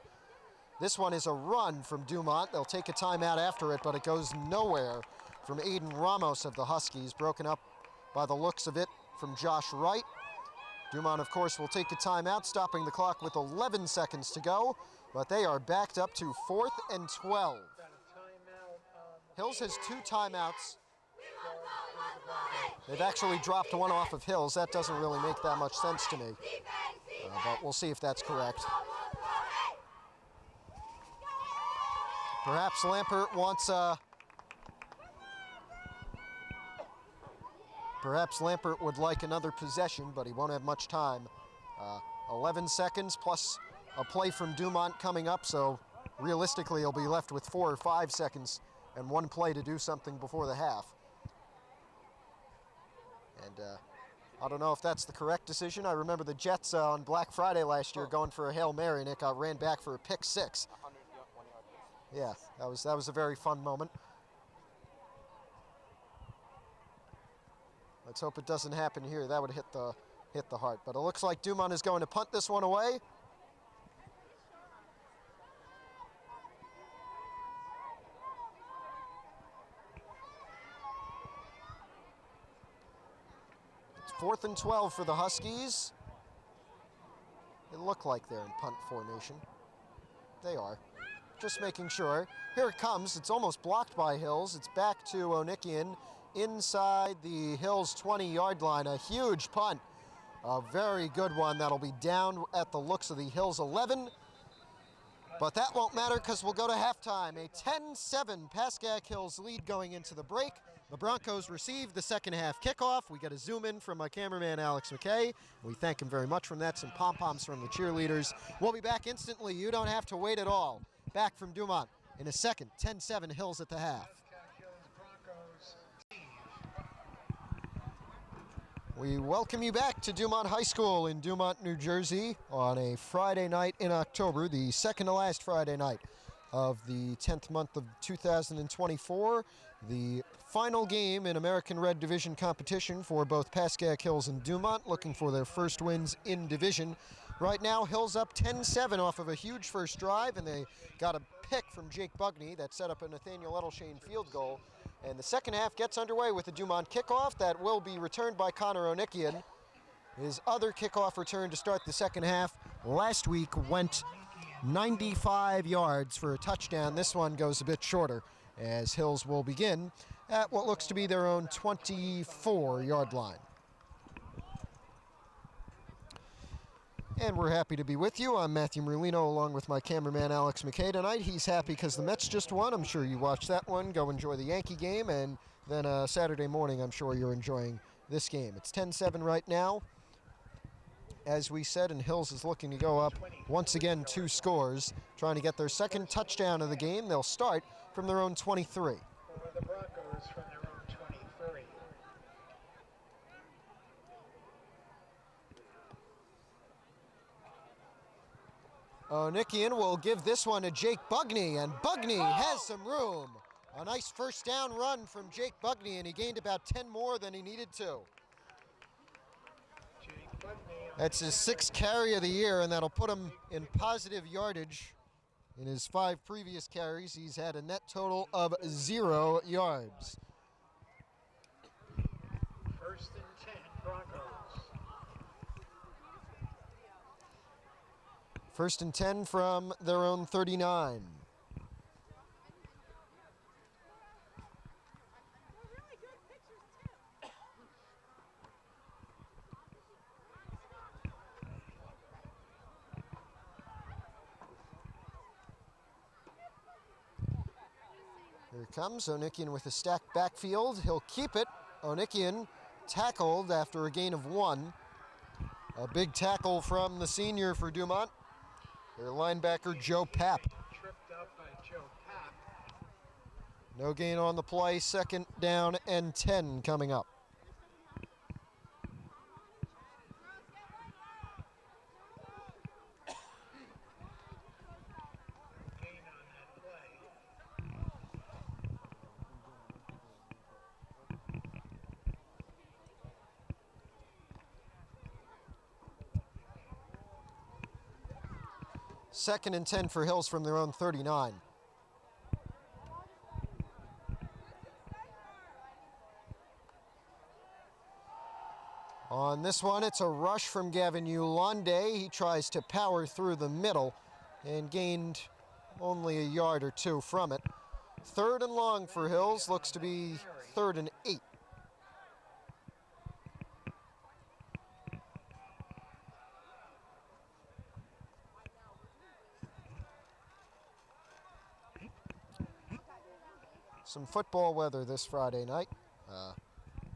This one is a run from Dumont. They'll take a timeout after it, but it goes nowhere from Aiden Ramos of the Huskies, broken up by the looks of it from Josh Wright. Dumont, of course, will take a timeout, stopping the clock with 11 seconds to go, but they are backed up to 4th and 12. Hills has 2 timeouts. They've actually dropped one off of Hills. That doesn't really make that much sense to me, but we'll see if that's correct. Perhaps Lampert wants perhaps Lampert would like another possession, but he won't have much time. 11 seconds plus a play from Dumont coming up, so realistically he'll be left with 4 or 5 seconds and 1 play to do something before the half. And I don't know if that's the correct decision. I remember the Jets on Black Friday last year going for a Hail Mary, and it got ran back for a pick 6. Yeah, that was a very fun moment. Let's hope it doesn't happen here. That would hit the heart. But it looks like Dumont is going to punt this one away. It's 4th and 12 for the Huskies. It looked like they're in punt formation. They are. Just making sure. Here it comes. It's almost blocked by Hills. It's back to Onikian inside the Hills 20-yard line. A huge punt. A very good one. That'll be down at the looks of the Hills 11. But that won't matter because we'll go to halftime. A 10-7 Pascack Hills lead going into the break. The Broncos receive the second half kickoff. We get a zoom in from my cameraman, Alex McKay. We thank him very much from that. Some pom-poms from the cheerleaders. We'll be back instantly. You don't have to wait at all. Back from Dumont in a second. 10-7 Hills at the half. We welcome you back to Dumont High School in Dumont, New Jersey on a Friday night in October, the second to last Friday night of the 10th month of 2024. The final game in American Red Division competition for both Pascack Hills and Dumont, looking for their first wins in division. Right now, Hills up 10-7 off of a huge first drive, and they got a pick from Jake Bugney that set up a Nathaniel Edelshane field goal. And the second half gets underway with the Dumont kickoff that will be returned by Connor Onikian. His other kickoff return to start the second half last week went 95 yards for a touchdown. This one goes a bit shorter as Hills will begin at what looks to be their own 24-yard line. And we're happy to be with you. I'm Matthew Merlino along with my cameraman Alex McKay tonight. He's happy because the Mets just won. I'm sure you watched that one. Go enjoy the Yankee game. And then Saturday morning, I'm sure you're enjoying this game. It's 10-7 right now. As we said, and Hills is looking to go up once again 2 scores, trying to get their second touchdown of the game. They'll start from their own 23. The Broncos from their own 23. Onikian will give this one to Jake Bugney, and Bugney has some room. A nice first down run from Jake Bugney, and he gained about 10 more than he needed to. That's his 6th carry of the year, and that'll put him in positive yardage. In his 5 previous carries, he's had a net total of 0 yards. 1st and 10 Broncos. 1st and 10 from their own 39. Here comes Onikian with a stacked backfield. He'll keep it. Onikian tackled after a gain of 1. A big tackle from the senior for Dumont. Their linebacker, Joe Papp. Tripped up by Joe Papp. No gain on the play. 2nd down and 10 coming up. Gain on that play. 2nd and 10 for Hills from their own 39. On this one, it's a rush from Gavin Yulande. He tries to power through the middle and gained only a yard or two from it. 3rd and long for Hills, looks to be 3rd and 8. Some football weather this Friday night.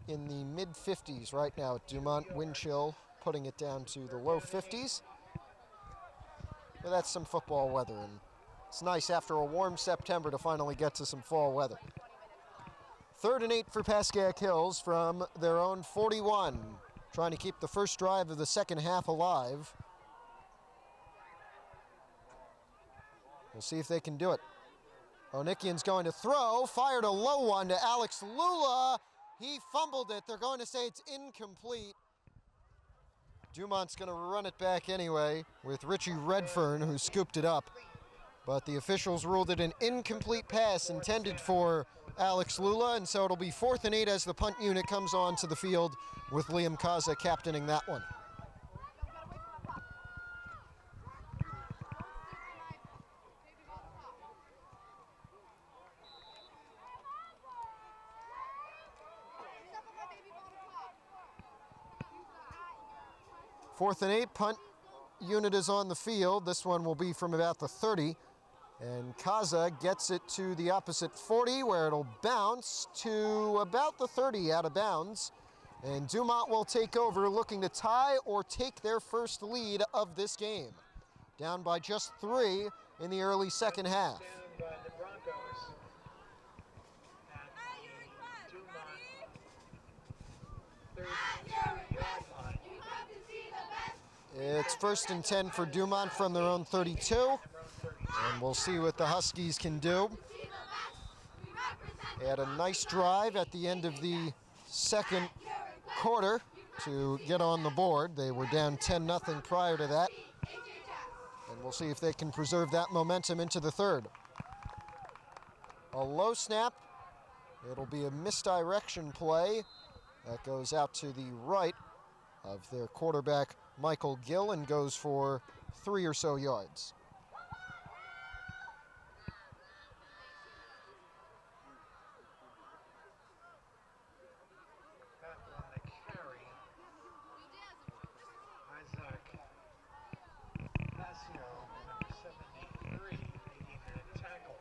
In the mid-50s right now at Dumont. Wind chill putting it down to the low 50s. But that's some football weather, and it's nice after a warm September to finally get to some fall weather. 3rd and 8 for Pascack Hills from their own 41, trying to keep the first drive of the second half alive. We'll see if they can do it. Onikian's going to throw, fired a low one to Alex Lula. He fumbled it. They're going to say it's incomplete. Dumont's going to run it back anyway with Richie Redfern, who scooped it up. But the officials ruled it an incomplete pass intended for Alex Lula, and so it'll be 4th and 8 as the punt unit comes onto the field with Liam Kaza captaining that one. Fourth and 8, punt unit is on the field. This one will be from about the 30. And Kaza gets it to the opposite 40, where it'll bounce to about the 30 out of bounds. And Dumont will take over, looking to tie or take their first lead of this game. Down by just 3 in the early second half. Down by the Broncos at the Dumont 32-yard line. It's 1st and 10 for Dumont from their own 32. And we'll see what the Huskies can do. They had a nice drive at the end of the second quarter to get on the board. They were down 10-0 prior to that. And we'll see if they can preserve that momentum into the third. A low snap. It'll be a misdirection play. That goes out to the right of their quarterback, Michael Gill, and goes for 3 or so yards.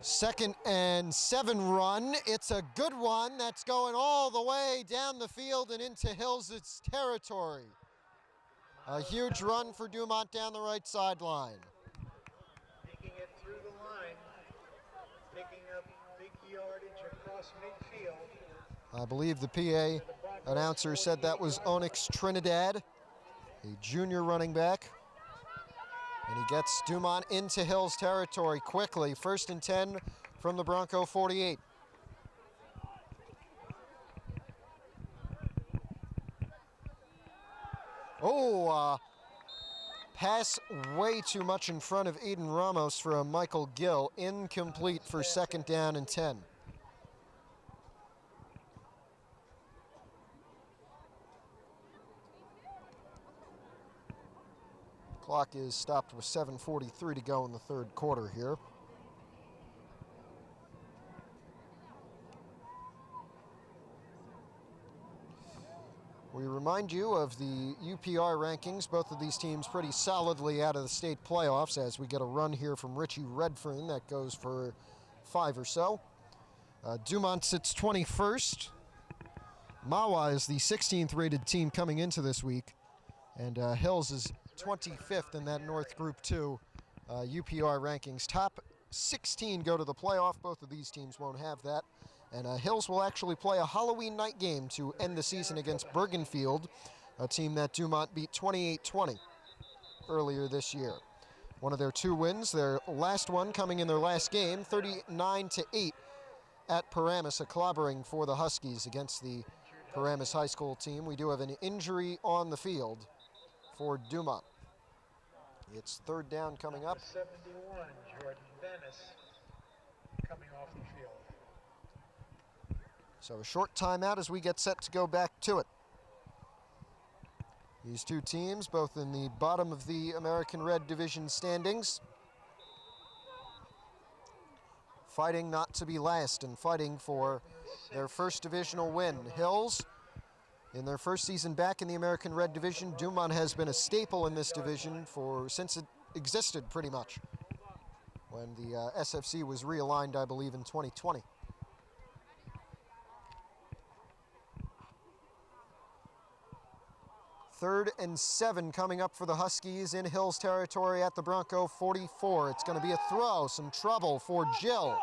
Second and 7 run. It's a good one. That's going all the way down the field and into Hills' territory. A huge run for Dumont down the right sideline. Making it through the line, picking up big yardage across midfield. I believe the PA announcer said that was Onyx Trinidad, a junior running back. And he gets Dumont into Hills territory quickly. 1st and 10 from the Bronco 48. Pass way too much in front of Eden Ramos for a Michael Gill. Incomplete for 2nd down and 10. Clock is stopped with 7:43 to go in the third quarter here. We remind you of the UPR rankings. Both of these teams pretty solidly out of the state playoffs, as we get a run here from Richie Redfern that goes for 5 or so. Dumont sits 21st. Mawa is the 16th rated team coming into this week. And Hills is 25th in that North Group 2 UPR rankings. Top 16 go to the playoff. Both of these teams won't have that. And Hills will actually play a Halloween night game to end the season against Bergenfield, a team that Dumont beat 28-20 earlier this year. One of their 2 wins, their last one coming in their last game, 39-8 at Paramus, a clobbering for the Huskies against the Paramus High School team. We do have an injury on the field for Dumont. It's third down coming up. 71, Jordan Dennis, coming off the field. So a short timeout as we get set to go back to it. These two teams, both in the bottom of the American Red Division standings, fighting not to be last and fighting for their first divisional win. Hills, in their first season back in the American Red Division, Dumont has been a staple in this division since it existed pretty much, when the SFC was realigned, I believe, in 2020. Third and 7 coming up for the Huskies in Hills territory at the Bronco 44. It's going to be a throw, some trouble for Jill.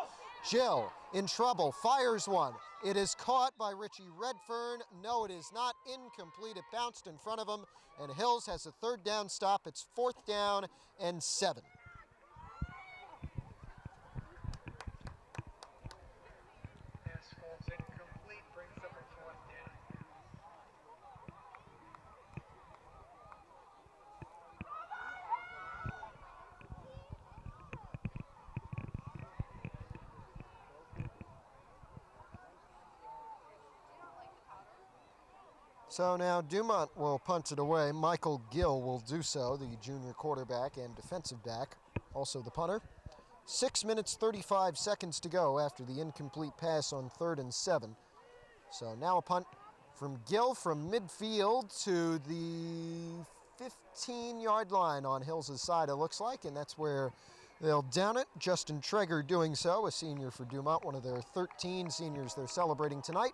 Jill in trouble, fires one. It is caught by Richie Redfern. No, it is not. Incomplete. It bounced in front of him, and Hills has a third down stop. It's 4th down and 7. Pass falls incomplete, brings up a 4th down. So now Dumont will punt it away. Michael Gill will do so, the junior quarterback and defensive back, also the punter. 6 minutes, 35 seconds to go after the incomplete pass on 3rd and 7. So now a punt from Gill from midfield to the 15-yard line on Hills' side, it looks like, and that's where they'll down it. Justin Traeger doing so, a senior for Dumont, one of their 13 seniors they're celebrating tonight.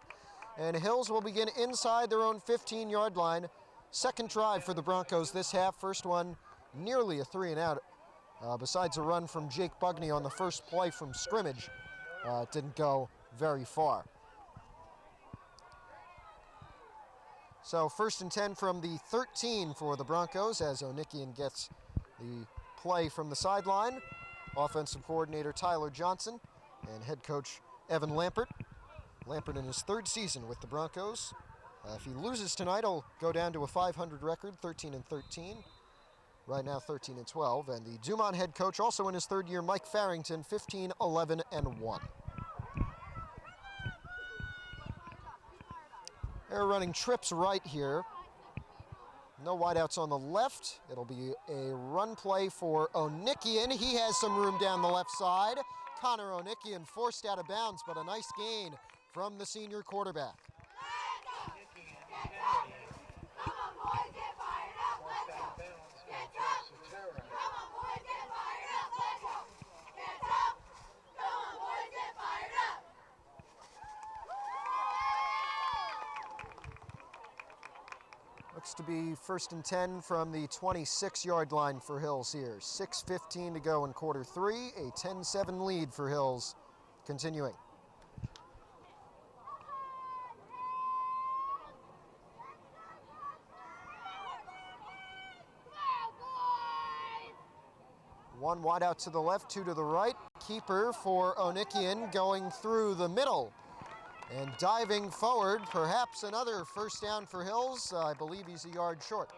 And Hills will begin inside their own 15-yard line. Second drive for the Broncos this half. First one, nearly a 3-and-out. Besides a run from Jake Bugney on the first play from scrimmage, it didn't go very far. So 1st and 10 from the 13 for the Broncos as Onikian gets the play from the sideline. Offensive coordinator Tyler Johnson and head coach Evan Lampert. Lampert in his 3rd season with the Broncos. If he loses tonight, he'll go down to a 500 record, 13-13. Right now, 13-12. And the Dumont head coach, also in his 3rd year, Mike Farrington, 15-11-1. They're running trips right here. No wideouts on the left. It'll be a run play for Onikian. He has some room down the left side. Connor Onikian forced out of bounds, but a nice gain from the senior quarterback. Come on, boys, get fired up. Let's go. Get up. Come on, boys, get fired up. Let's go. Get up. Come on, boys, get fired up. Looks to be 1st and 10 from the 26-yard line for Hills here. 6:15 to go in quarter 3. A 10-7 lead for Hills. Continuing. One wide out to the left, 2 to the right. Keeper for Onikian going through the middle and diving forward. Perhaps another first down for Hills. I believe he's a yard short.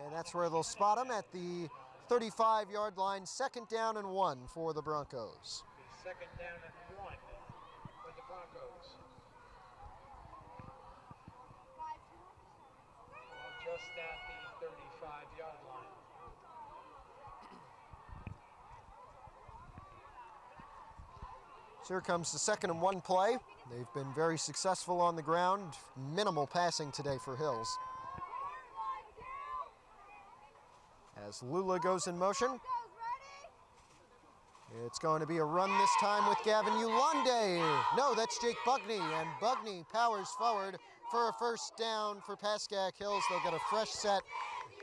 And that's where they'll spot him at the 35-yard line. 2nd down and 1 for the Broncos. 2nd down and 1 for the Broncos. Just at the 35-yard line. So here comes the 2nd and 1 play. They've been very successful on the ground. Minimal passing today for Hills. As Lula goes in motion. It's going to be a run this time with Gavin Ulande. No, that's Jake Bugney, and Bugney powers forward for a first down for Pascack Hills. They'll get a fresh set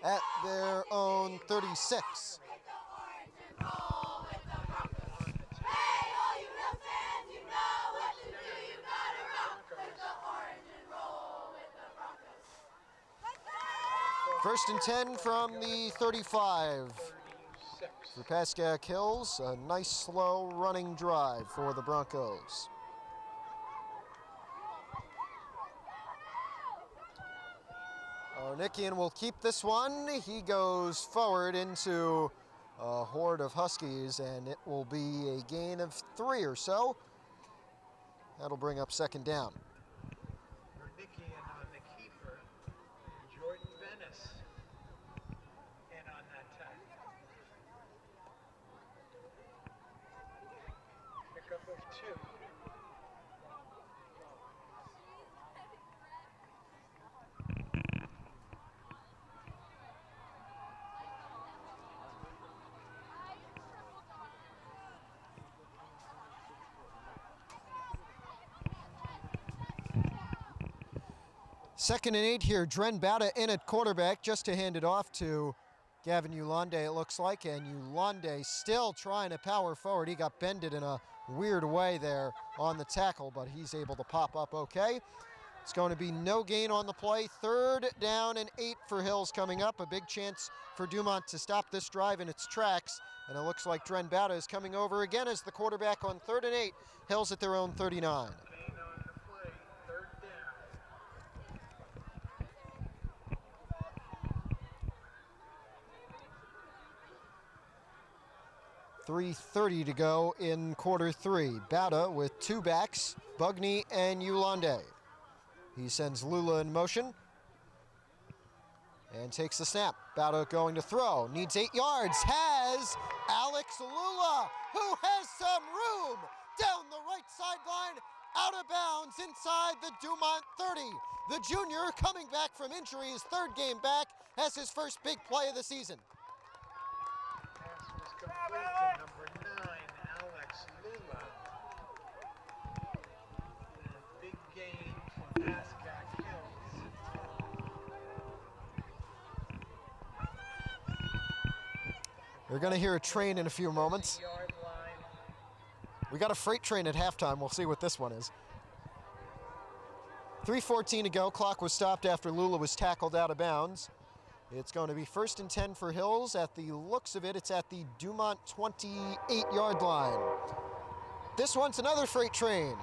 at their own 36. First and 10 from the 35 for Pascack Hills. A nice slow running drive for the Broncos. Nikian will keep this one. He goes forward into a horde of Huskies, and it will be a gain of 3 or so. That'll bring up second down. Nikian on the keeper. Jordan Venice in on that tackle. Pickup of 2. Second and 8 here. Dren Bata in at quarterback just to hand it off to Gavin Ulande, it looks like. And Ulande still trying to power forward. He got bended in a weird way there on the tackle, but he's able to pop up okay. It's going to be no gain on the play. 3rd down and 8 for Hills coming up. A big chance for Dumont to stop this drive in its tracks. And it looks like Dren Bata is coming over again as the quarterback on 3rd and 8. Hills at their own 39. Gain on the play. 3rd down. 3:30 to go in quarter 3. Bata with 2 backs, Bugney and Ulande. He sends Lula in motion and takes the snap. Bata going to throw, needs 8 yards, has Alex Lula, who has some room down the right sideline, out of bounds inside the Dumont 30. The junior coming back from injury, his 3rd game back, has his first big play of the season. Pass was complete to number 9, Alex Lula. And a big gain from Pascack Hills. We're going to hear a train in a few moments. Yard line. We got a freight train at halftime. We'll see what this one is. 3:14 to go. Clock was stopped after Lula was tackled out of bounds. It's going to be 1st and 10 for Hills. At the looks of it, it's at the Dumont 28-yard line. This one's another freight train.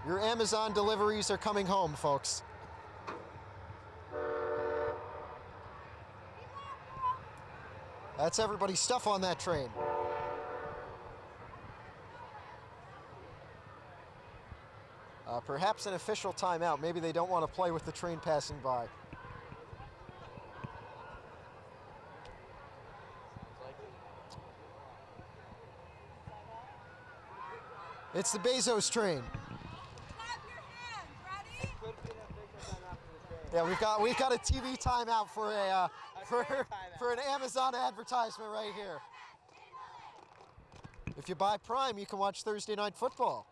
Your Amazon deliveries are coming home, folks. That's everybody's stuff on that train. Perhaps an official timeout. Maybe they don't want to play with the train passing by. It's the Bezos train. Clap your hands. Ready? Yeah, we've got a TV timeout for a for an Amazon advertisement right here. If you buy Prime, you can watch Thursday Night Football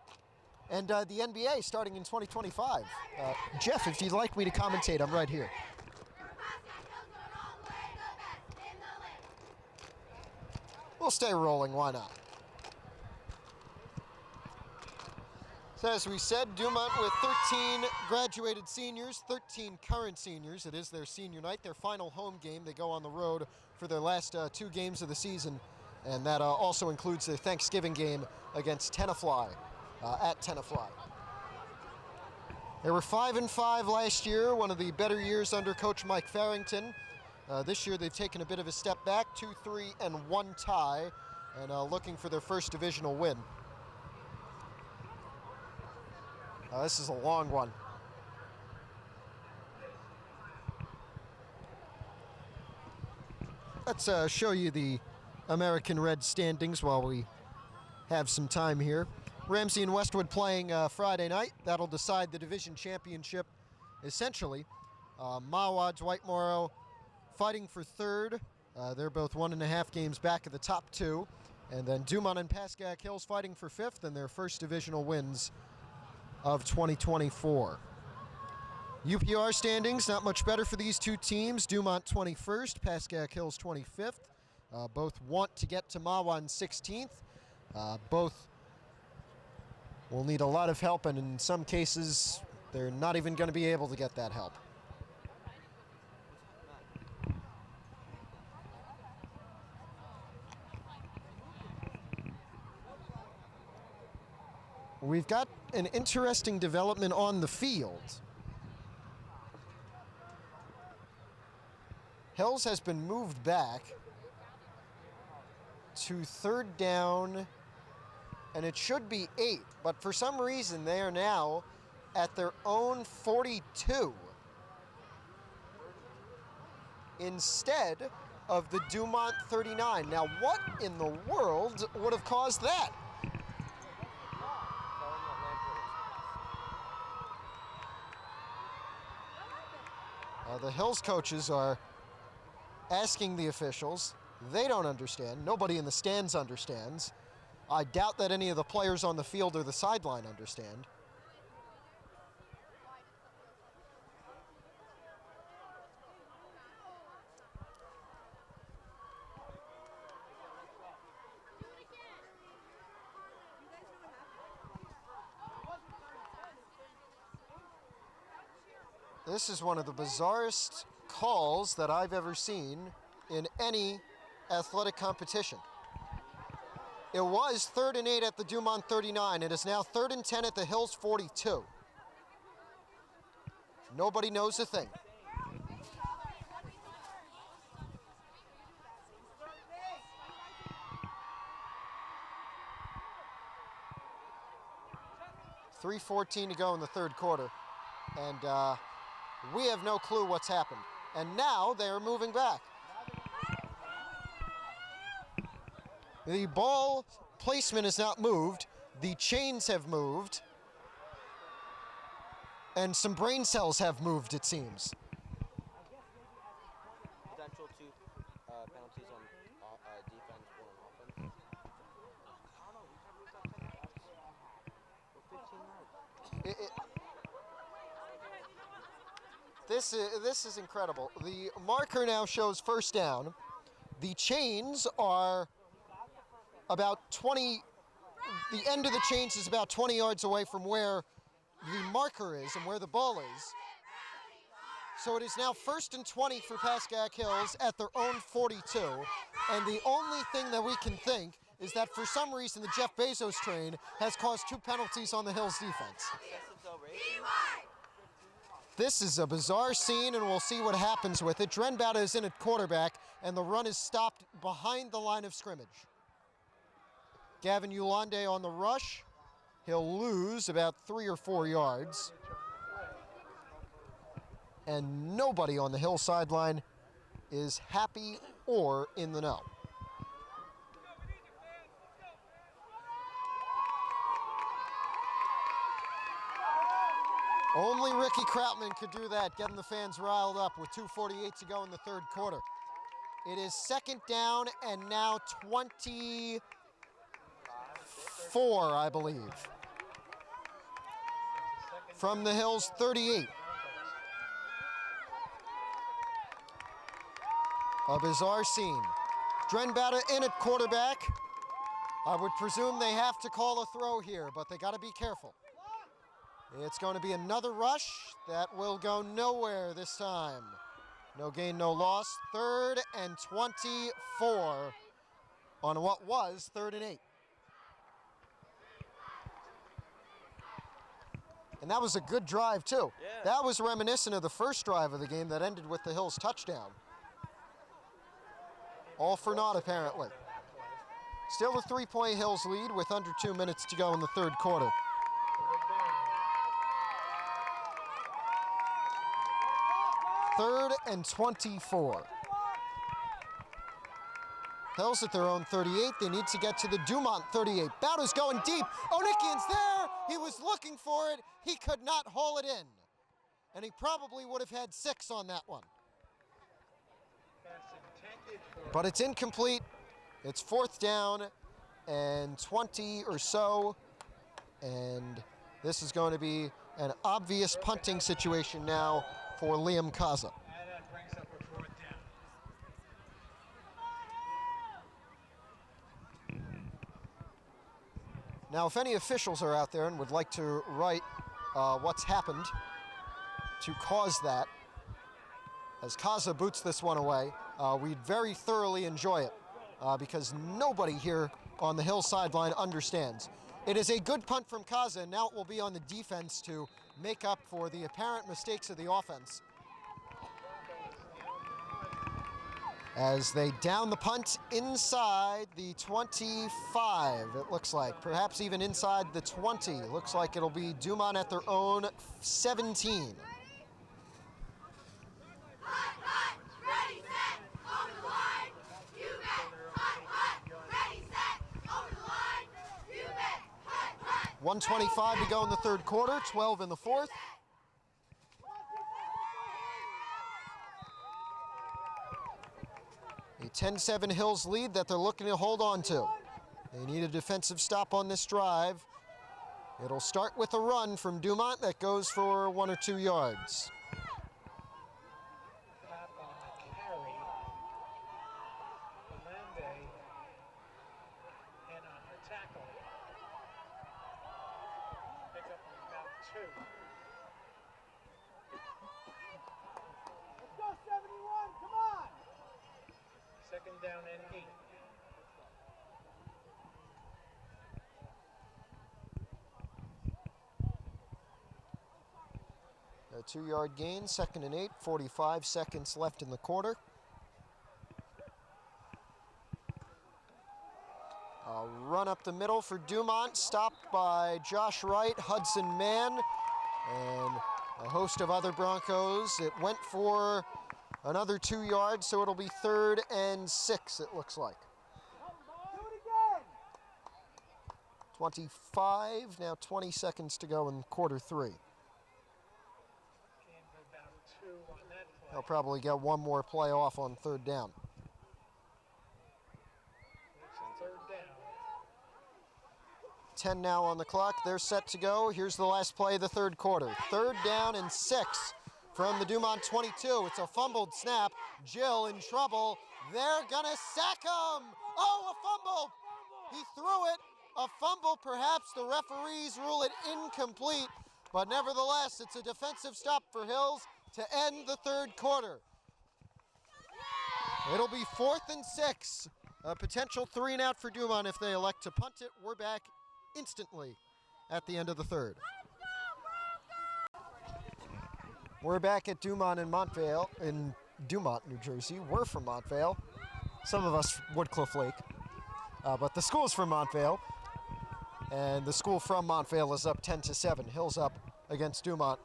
and the NBA starting in 2025. Jeff, if you'd like me to commentate, I'm right here. We'll stay rolling, why not? So as we said, Dumont with 13 graduated seniors, 13 current seniors. It is their senior night, their final home game. They go on the road for their last 2 games of the season, and that also includes their Thanksgiving game against Tenafly, at Tenafly. They were 5-5 last year, one of the better years under Coach Mike Farrington. This year they've taken a bit of a step back, 2-3 and 1 tie, and looking for their first divisional win. This is a long one. Let's show you the American Red standings while we have some time here. Ramsey and Westwood playing Friday night. That'll decide the division championship, essentially. Mawad's White Morrow fighting for 3rd. They're both 1.5 games back of the top 2. And then Dumont and Pascack Hills fighting for 5th and their first divisional wins of 2024. UPR standings, not much better for these 2 teams. Dumont 21st, Pascack Hills 25th. Both want to get to Mawan 16th. Both will need a lot of help, and in some cases, they're not even going to be able to get that help. We've got an interesting development on the field. Hills has been moved back to 3rd down, and it should be 8, but for some reason they are now at their own 42 instead of the Dumont 39. Now, what in the world would have caused that? The Hills coaches are asking the officials. They don't understand. Nobody in the stands understands. I doubt that any of the players on the field or the sideline understand. This is one of the bizarrest calls that I've ever seen in any athletic competition. It was 3rd and 8 at the Dumont 39. It is now 3rd and 10 at the Hills 42. Nobody knows a thing. .3:14 to go in the 3rd quarter. And we have no clue what's happened. And now they are moving back. The ball placement is not moved. The chains have moved. And some brain cells have moved, it seems. Potential 2 penalties on defense, 1 on offense. This is incredible. The marker now shows 1st down. The chains are about 20, the end of the chains is about 20 yards away from where the marker is and where the ball is. So it is now 1st and 20 for Pascack Hills at their own 42. And the only thing that we can think is that for some reason the Jeff Bezos train has caused 2 penalties on the Hills defense. This is a bizarre scene, and we'll see what happens with it. Drenbata is in at quarterback, and the run is stopped behind the line of scrimmage. Gavin Yolande on the rush. He'll lose about 3 or 4 yards. And nobody on the Hill sideline is happy or in the know. Only Ricky Krautman could do that, getting the fans riled up with 2:48 to go in the 3rd quarter. It is 2nd down and now 24, I believe. From the Hills 38. A bizarre scene. Drenbata in at quarterback. I would presume they have to call a throw here, but they got to be careful. It's going to be another rush that will go nowhere this time. No gain, no loss. 3rd and 24 on what was 3rd and 8. And that was a good drive, too. Yeah. That was reminiscent of the first drive of the game that ended with the Hills touchdown. All for naught, apparently. Still a 3-point Hills lead with under 2 minutes to go in the 3rd quarter. Third and 24. Hills at their own 38. They need to get to the Dumont 38. Bowder's going deep. Onikian's there. He was looking for it. He could not haul it in. And he probably would have had 6 on that one. But it's incomplete. It's 4th down and 20 or so. And this is going to be an obvious punting situation now for Liam Kaza. And that brings up a 4th down. Now, if any officials are out there and would like to write what's happened to cause that, as Kaza boots this one away, we'd very thoroughly enjoy it because nobody here on the Hill sideline understands. It is a good punt from Kaza, and now it will be on the defense to make up for the apparent mistakes of the offense. As they down the punt inside the 25, it looks like. Perhaps even inside the 20. Looks like it'll be Dumont at their own 17. Hut, hut, ready, set, over the line. You bet. Hut, hut, ready, set, over the line. You bet. Hut, hut. 1:25 to go in the third quarter, 12 in the fourth. A 10-7 Hills lead that they're looking to hold on to. They need a defensive stop on this drive. It'll start with a run from Dumont that goes for 1 or 2 yards. Tap on the carry. Belande in on the tackle. Pick up about 2. Let's go, 71, come on! Second down and 8. A 2-yard gain, 2nd and 8, 45 seconds left in the quarter. A run up the middle for Dumont, stopped by Josh Wright, Hudson Mann, and a host of other Broncos. It went for another 2 yards, so it'll be 3rd and 6, it looks like. Do it again! 25, now 20 seconds to go in quarter 3. Gain of about 2 on that play. They'll probably get one more play off on 3rd down. It's a 3rd down. 10 now on the clock. They're set to go. Here's the last play of the third quarter. 3rd down and 6 from the Dumont 22. It's a fumbled snap. Jill in trouble. They're gonna sack him. Oh, a fumble. He threw it. A fumble, perhaps. The referees rule it incomplete. But nevertheless, it's a defensive stop for Hills to end the third quarter. It'll be 4th and 6. A potential 3 and out for Dumont if they elect to punt it. We're back instantly at the end of the third. We're back at Dumont in Montvale, in Dumont, New Jersey. We're from Montvale. Some of us Woodcliff Lake. But the school's from Montvale. And the school from Montvale is up 10-7. Hills up against Dumont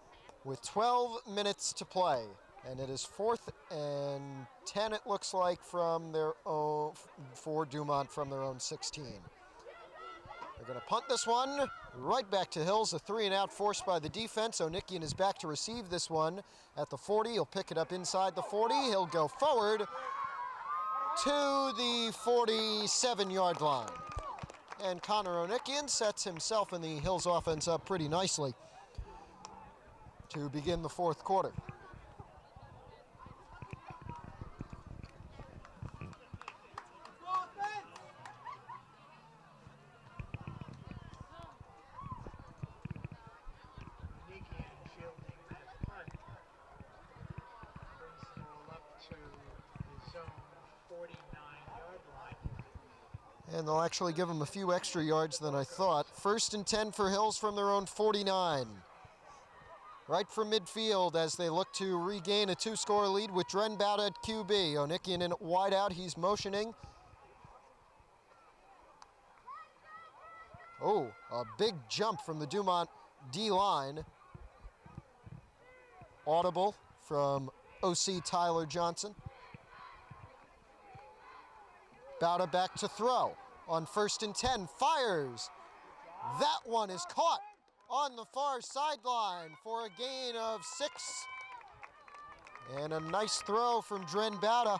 with 12 minutes to play. And it is 4th and 10, it looks like, from their own, for Dumont from their own 16. They're going to punt this one right back to Hills. A 3 and out forced by the defense. Onikian is back to receive this one at the 40. He'll pick it up inside the 40. He'll go forward to the 47-yard line. And Connor Onikian sets himself and the Hills offense up pretty nicely to begin the fourth quarter. Nikian fielding that punt. Brings the ball up to his own 49-yard line. And they'll actually give them a few extra yards than I thought. 1st and 10 for Hills from their own 49. Right from midfield as they look to regain a 2-score lead with Dren Bowd at QB. Onikian in wide out, he's motioning. Oh, a big jump from the Dumont D-line. Audible from OC Tyler Johnson. Bowda back to throw on 1st and 10, fires. That one is caught on the far sideline for a gain of 6. And a nice throw from Dren Bowda.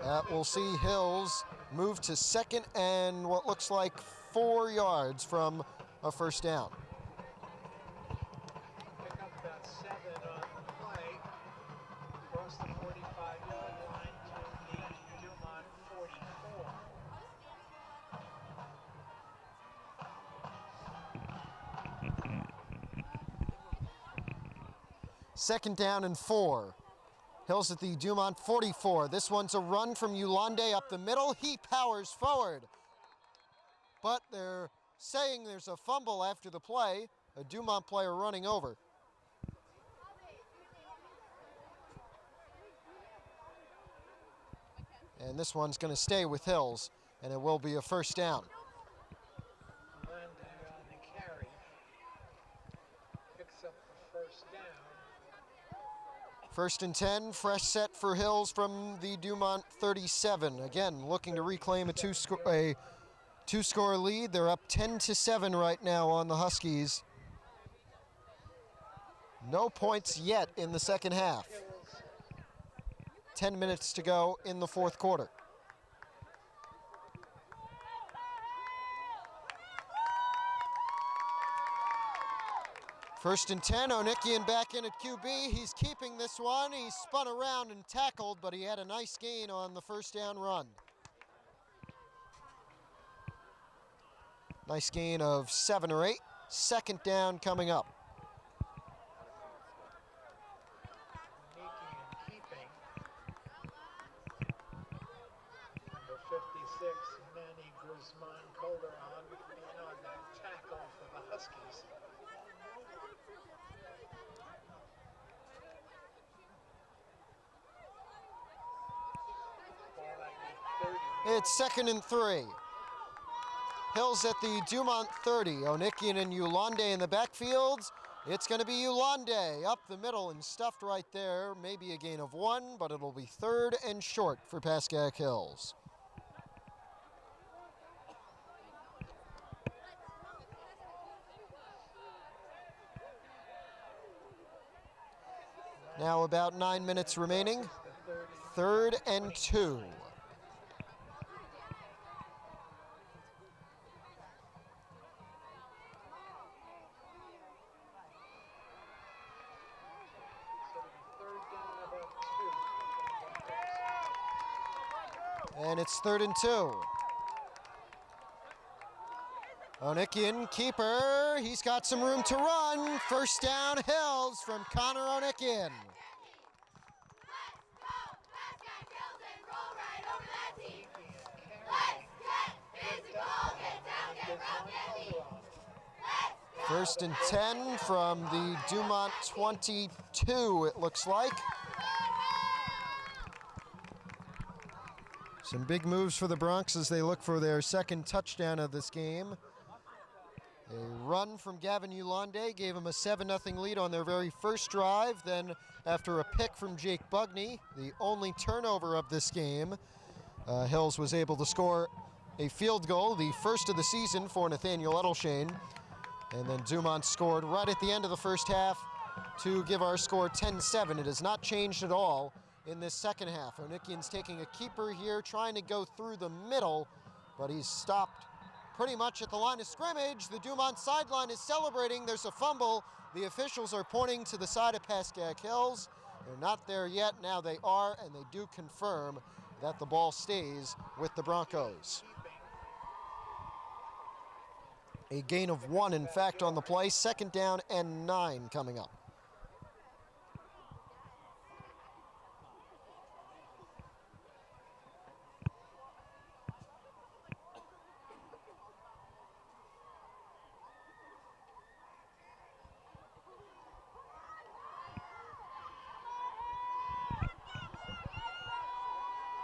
That will see Hills move to 2nd and what looks like 4 yards from a 1st down. Pick up about 7 on the play. Across the 45-yard line to the Dumont 44. Second down and 4. Hills at the Dumont 44. This one's a run from Yolande up the middle. He powers forward. but they're saying there's a fumble after the play, a Dumont player running over. And this one's going to stay with Hills, and it will be a first down. Lander on the carry. Picks up the first down. First and 10, fresh set for Hills from the Dumont 37. Again, looking to reclaim a two-score lead. They're up 10-7 right now on the Huskies. No points yet in the second half. 10 minutes to go in the fourth quarter. First and 10, Onikian back in at QB. He's keeping this one. He spun around and tackled, but he had a nice gain on the first down run. Nice gain of 7 or 8. Second down coming up. Onikian keeping. Number 56, Manny Guzman Calderon, in on that tackle for the Huskies. It's 2nd and 3. Hills at the Dumont 30. Onikian and Ulande in the backfields. It's going to be Ulande up the middle and stuffed right there. Maybe a gain of 1, but it'll be 3rd and short for Pascack Hills. Now about 9 minutes remaining. 3rd and 2. And it's 3rd and 2. Onikian, keeper. He's got some room to run. First down, Hills from Connor Onikian. First and 10 from the Dumont 22, it looks like. Some big moves for the Broncs as they look for their second touchdown of this game. A run from Gavin Ulande gave them a 7-0 lead on their very first drive. Then after a pick from Jake Bugney, the only turnover of this game, Hills was able to score a field goal, the first of the season for Nathaniel Edelshane. And then Dumont scored right at the end of the first half to give our score 10-7. It has not changed at all in this second half. Onikian's taking a keeper here, trying to go through the middle, but he's stopped pretty much at the line of scrimmage. The Dumont sideline is celebrating. There's a fumble. The officials are pointing to the side of Pascack Hills. They're not there yet. Now they are, and they do confirm that the ball stays with the Broncos. A gain of 1, in fact, on the play. 2nd down and 9 coming up.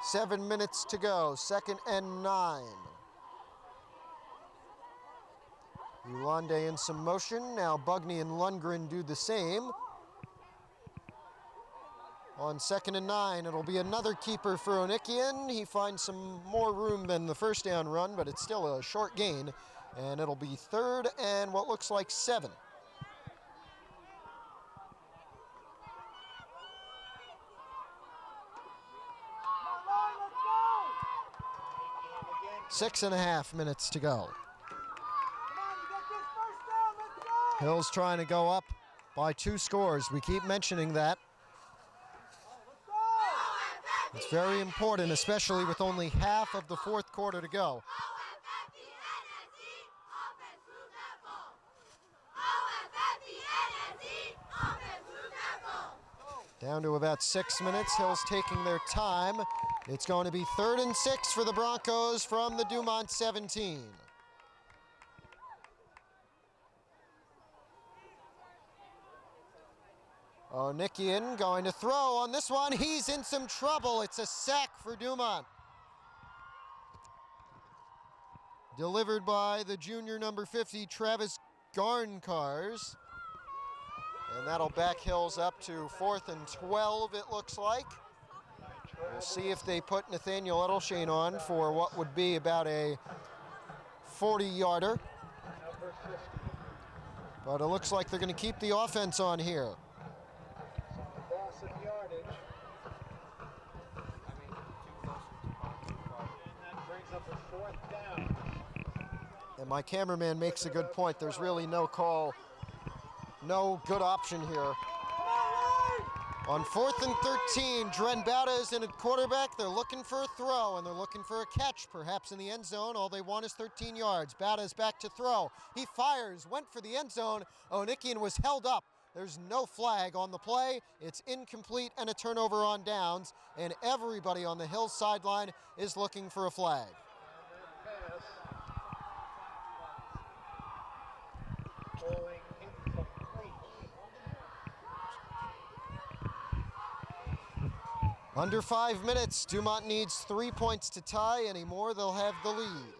Seven minutes to go, 2nd and 9. Ulande in some motion. Now Bugney and Lundgren do the same. On 2nd and 9, it'll be another keeper for Onikian. He finds some more room than the first down run, but it's still a short gain. And it'll be 3rd and what looks like 7. Six and a half minutes to go. Hills trying to go up by 2 scores. We keep mentioning that. It's very important, especially with only half of the fourth quarter to go. Down to about 6 minutes. Hills taking their time. It's going to be 3rd and 6 for the Broncos from the Dumont 17. Onikian going to throw on this one. He's in some trouble. It's a sack for Dumont. Delivered by the junior number 50, Travis Garncars. And that'll back Hills up to 4th and 12, it looks like. We'll see if they put Nathaniel Edelshane on for what would be about a 40-yarder. But it looks like they're going to keep the offense on here. Loss of yardage. And that brings up a 4th down. And my cameraman makes a good point. There's really no call, no good option here. On 4th and 13, Dren Bauta is in at quarterback. They're looking for a throw, and they're looking for a catch, perhaps in the end zone. All they want is 13 yards. Bauta is back to throw. He fires, went for the end zone. Onikian was held up. There's no flag on the play. It's incomplete and a turnover on downs, and everybody on the Hills sideline is looking for a flag. Pass. Bowling incomplete. Under 5 minutes, Dumont needs 3 points to tie. Any more, they'll have the lead.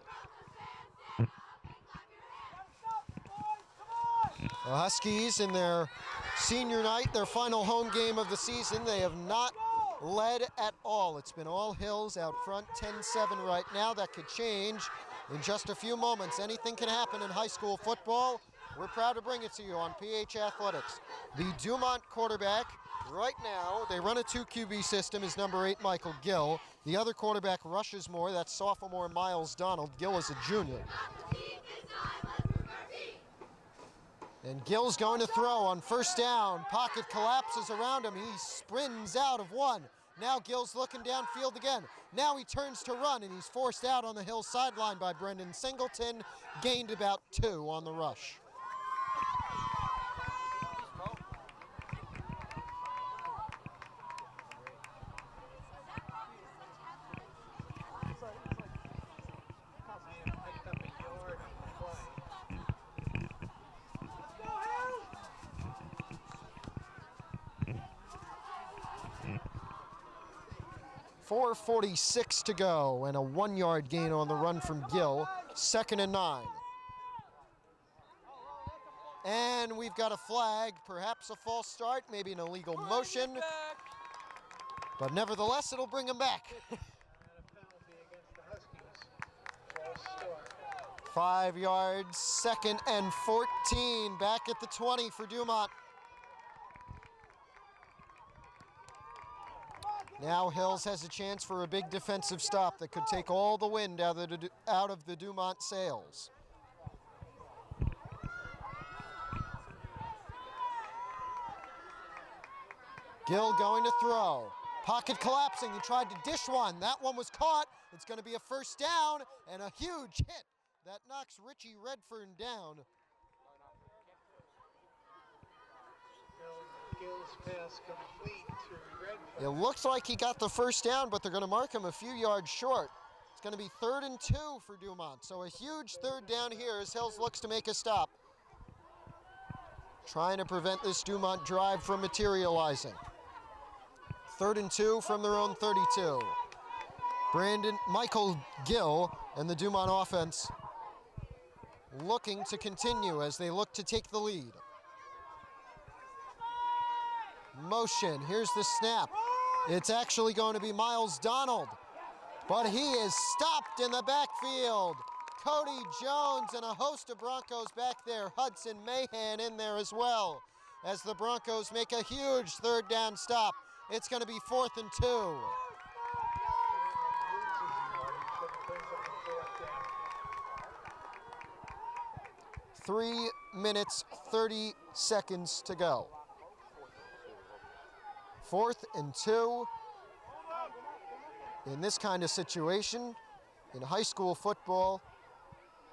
The Huskies in their senior night, their final home game of the season, they have not led at all. It's been all Hills out front, 10-7 right now. That could change in just a few moments. Anything can happen in high school football. We're proud to bring it to you on PH Athletics. The Dumont quarterback, right now, they run a 2 QB system, is number 8, Michael Gill. The other quarterback rushes more, that's sophomore Miles Donald. Gill is a junior. And Gill's going to throw on 1st down. Pocket collapses around him. He sprints out of 1. Now Gill's looking downfield again. Now he turns to run, and he's forced out on the Hill sideline by Brendan Singleton. Gained about 2 on the rush. Picked up a yard on the play. 4:46 to go, and a 1-yard gain on the run from Gill. 2nd and 9. And we've got a flag, perhaps a false start, maybe an illegal motion. But nevertheless, it'll bring him back. And a penalty against the Huskies. False start. 5 yards, 2nd and 14, back at the 20 for Dumont. Now Hills has a chance for a big defensive stop that could take all the wind out of the Dumont sails. Gill going to throw. Pocket collapsing. He tried to dish one. That one was caught. It's going to be a 1st down and a huge hit that knocks Richie Redfern down. Gill's pass complete to Redford. It looks like he got the 1st down, but they're going to mark him a few yards short. It's going to be 3rd and 2 for Dumont. So a huge 3rd down here as Hills looks to make a stop. Trying to prevent this Dumont drive from materializing. 3rd and 2 from their own 32. Michael Gill and the Dumont offense looking to continue as they look to take the lead. Motion, here's the snap. It's actually going to be Miles Donald, but he is stopped in the backfield. Cody Jones and a host of Broncos back there. Hudson Mahan in there as well as the Broncos make a huge 3rd down stop. It's going to be 4th and 2. 3 minutes, 30 seconds to go. 4th and 2. In this kind of situation, in high school football,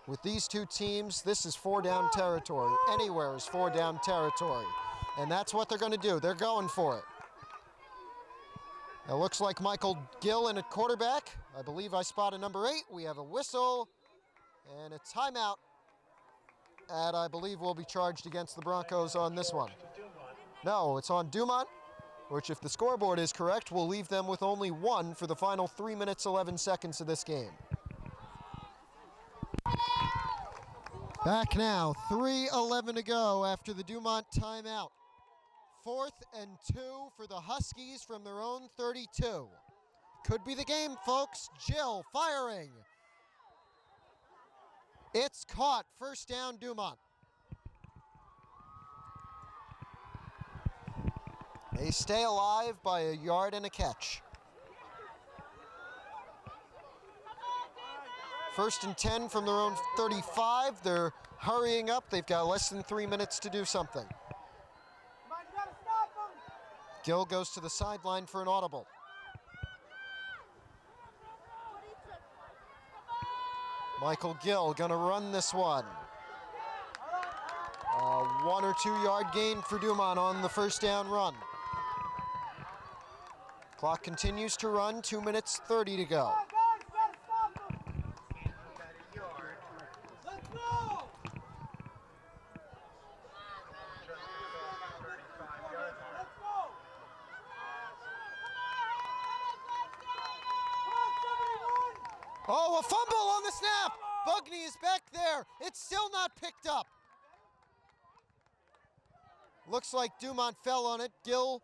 with these two teams, this is 4-down territory. Anywhere is 4-down territory. And that's what they're going to do. They're going for it. It looks like Michael Gill in at quarterback. I believe I spotted number 8. We have a whistle and a timeout. And I believe will be charged against the Broncos on this one. No, it's on Dumont, which if the scoreboard is correct, will leave them with only one for the final 3 minutes, 11 seconds of this game. Back now, 3:11 to go after the Dumont timeout. 4th and 2 for the Huskies from their own 32. Could be the game, folks. Jill firing. It's caught. First down, Dumont. They stay alive by a yard and a catch. 1st and 10 from their own 35. They're hurrying up. They've got less than 3 minutes to do something. Come on, you gotta stop him. Gill goes to the sideline for an audible. Michael Gill gonna run this one. 1 or 2 yard gain for Dumont on the first down run. Clock continues to run, 2 minutes 30 to go. Come on, guys, you gotta stop him. About a yard. Let's go. 35 yard line. Let's go. Come on, 71. Oh, a fumble on the snap! Bugney is back there. It's still not picked up. Looks like Dumont fell on it. Gill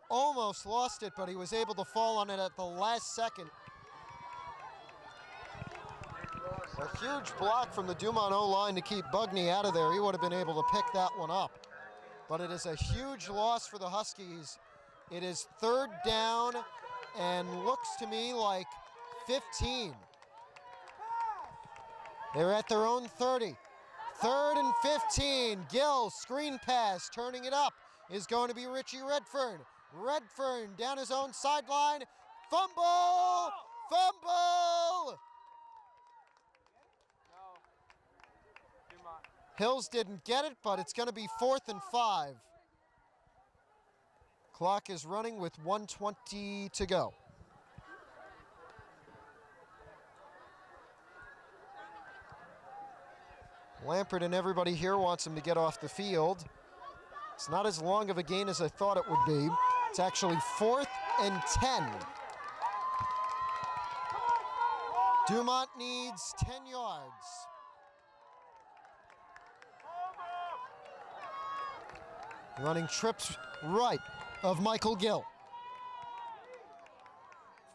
almost lost it, but he was able to fall on it at the last second. A huge block from the Dumont O-line to keep Bugney out of there. He would have been able to pick that one up. But it is a huge loss for the Huskies. It is 3rd down and looks to me like 15. They're at their own 30. 3rd and 15. Gill, screen pass, turning it up is going to be Richie Redfern. Redfern down his own sideline. Fumble! Fumble! Hills didn't get it, but it's going to be 4th and 5. Clock is running with 1:20 to go. Lampert and everybody here wants him to get off the field. It's not as long of a gain as I thought it would be. It's actually 4th and 10. Dumont needs 10 yards. Running trips right of Michael Gill.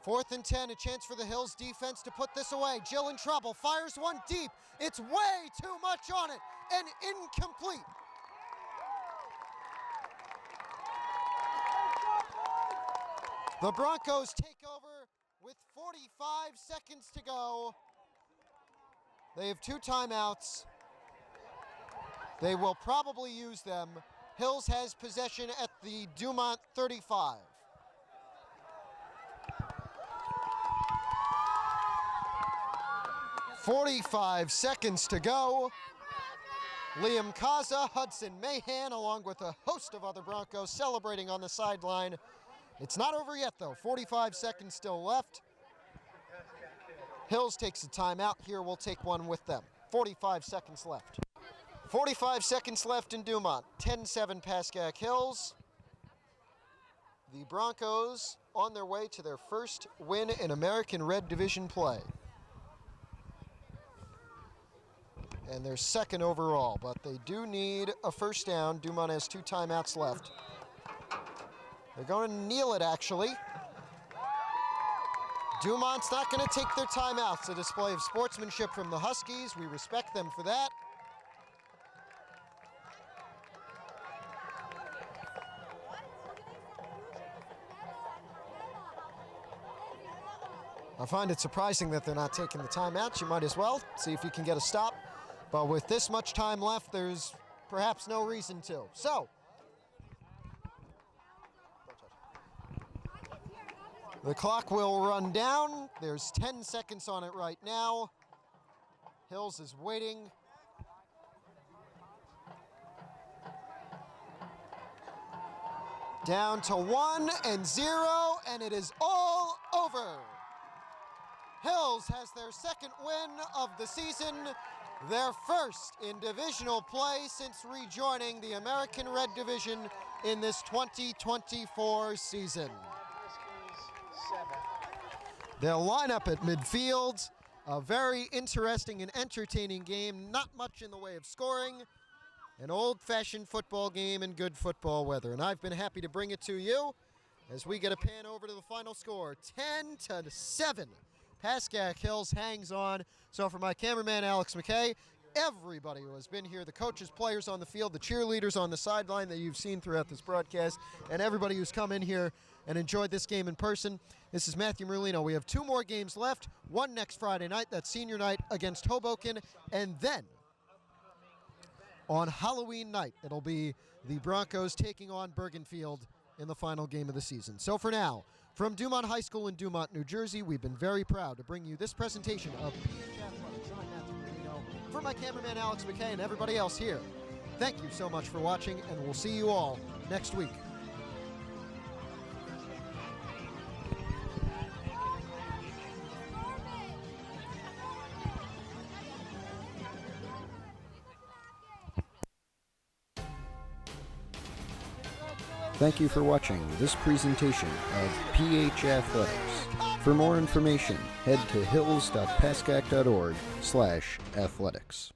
4th and 10, a chance for the Hills defense to put this away. Jill in trouble, fires one deep. It's way too much on it and incomplete. The Broncos take over with 45 seconds to go. They have 2 timeouts. They will probably use them. Hills has possession at the Dumont 35. "45 seconds to go. Liam Kaza, Hudson Mahan, along with a host of other Broncos celebrating on the sideline. It's not over yet, though. 45 seconds still left. Hills takes a timeout. Here, we'll take one with them. 45 seconds left. 45 seconds left in Dumont. 10-7 Pascack Hills. The Broncos on their way to their first win in American Red Division play. And their second overall, but they do need a first down. Dumont has 2 timeouts left. They're going to kneel it, actually. Dumont's not going to take their timeouts. A display of sportsmanship from the Huskies. We respect them for that. I find it surprising that they're not taking the timeouts. You might as well see if you can get a stop. But with this much time left, there's perhaps no reason to. So, the clock will run down. There's 10 seconds on it right now. Hills is waiting. Down to 1 and 0, and it is all over. Hills has their second win of the season, their first in divisional play since rejoining the American Red Division in this 2024 season. Huskies 7. They'll line up at midfield. A very interesting and entertaining game. Not much in the way of scoring. An old-fashioned football game in good football weather. And I've been happy to bring it to you as we get a pan over to the final score. 10-7. Pascack Hills hangs on. So for my cameraman, Alex McKay, everybody who has been here, the coaches, players on the field, the cheerleaders on the sideline that you've seen throughout this broadcast, and everybody who's come in here and enjoyed this game in person. This is Matthew Merlino. We have 2 more games left. One next Friday night, that's senior night against Hoboken, and then on Halloween night, it'll be the Broncos taking on Bergenfield in the final game of the season. So for now, from Dumont High School in Dumont, New Jersey, we've been very proud to bring you this presentation of PH Athletics. I'm Matthew Merlino. For my cameraman Alex McKay and everybody else here, thank you so much for watching, and we'll see you all next week. Thank you for watching this presentation of PH Athletics. For more information, head to hills.pascack.org/athletics.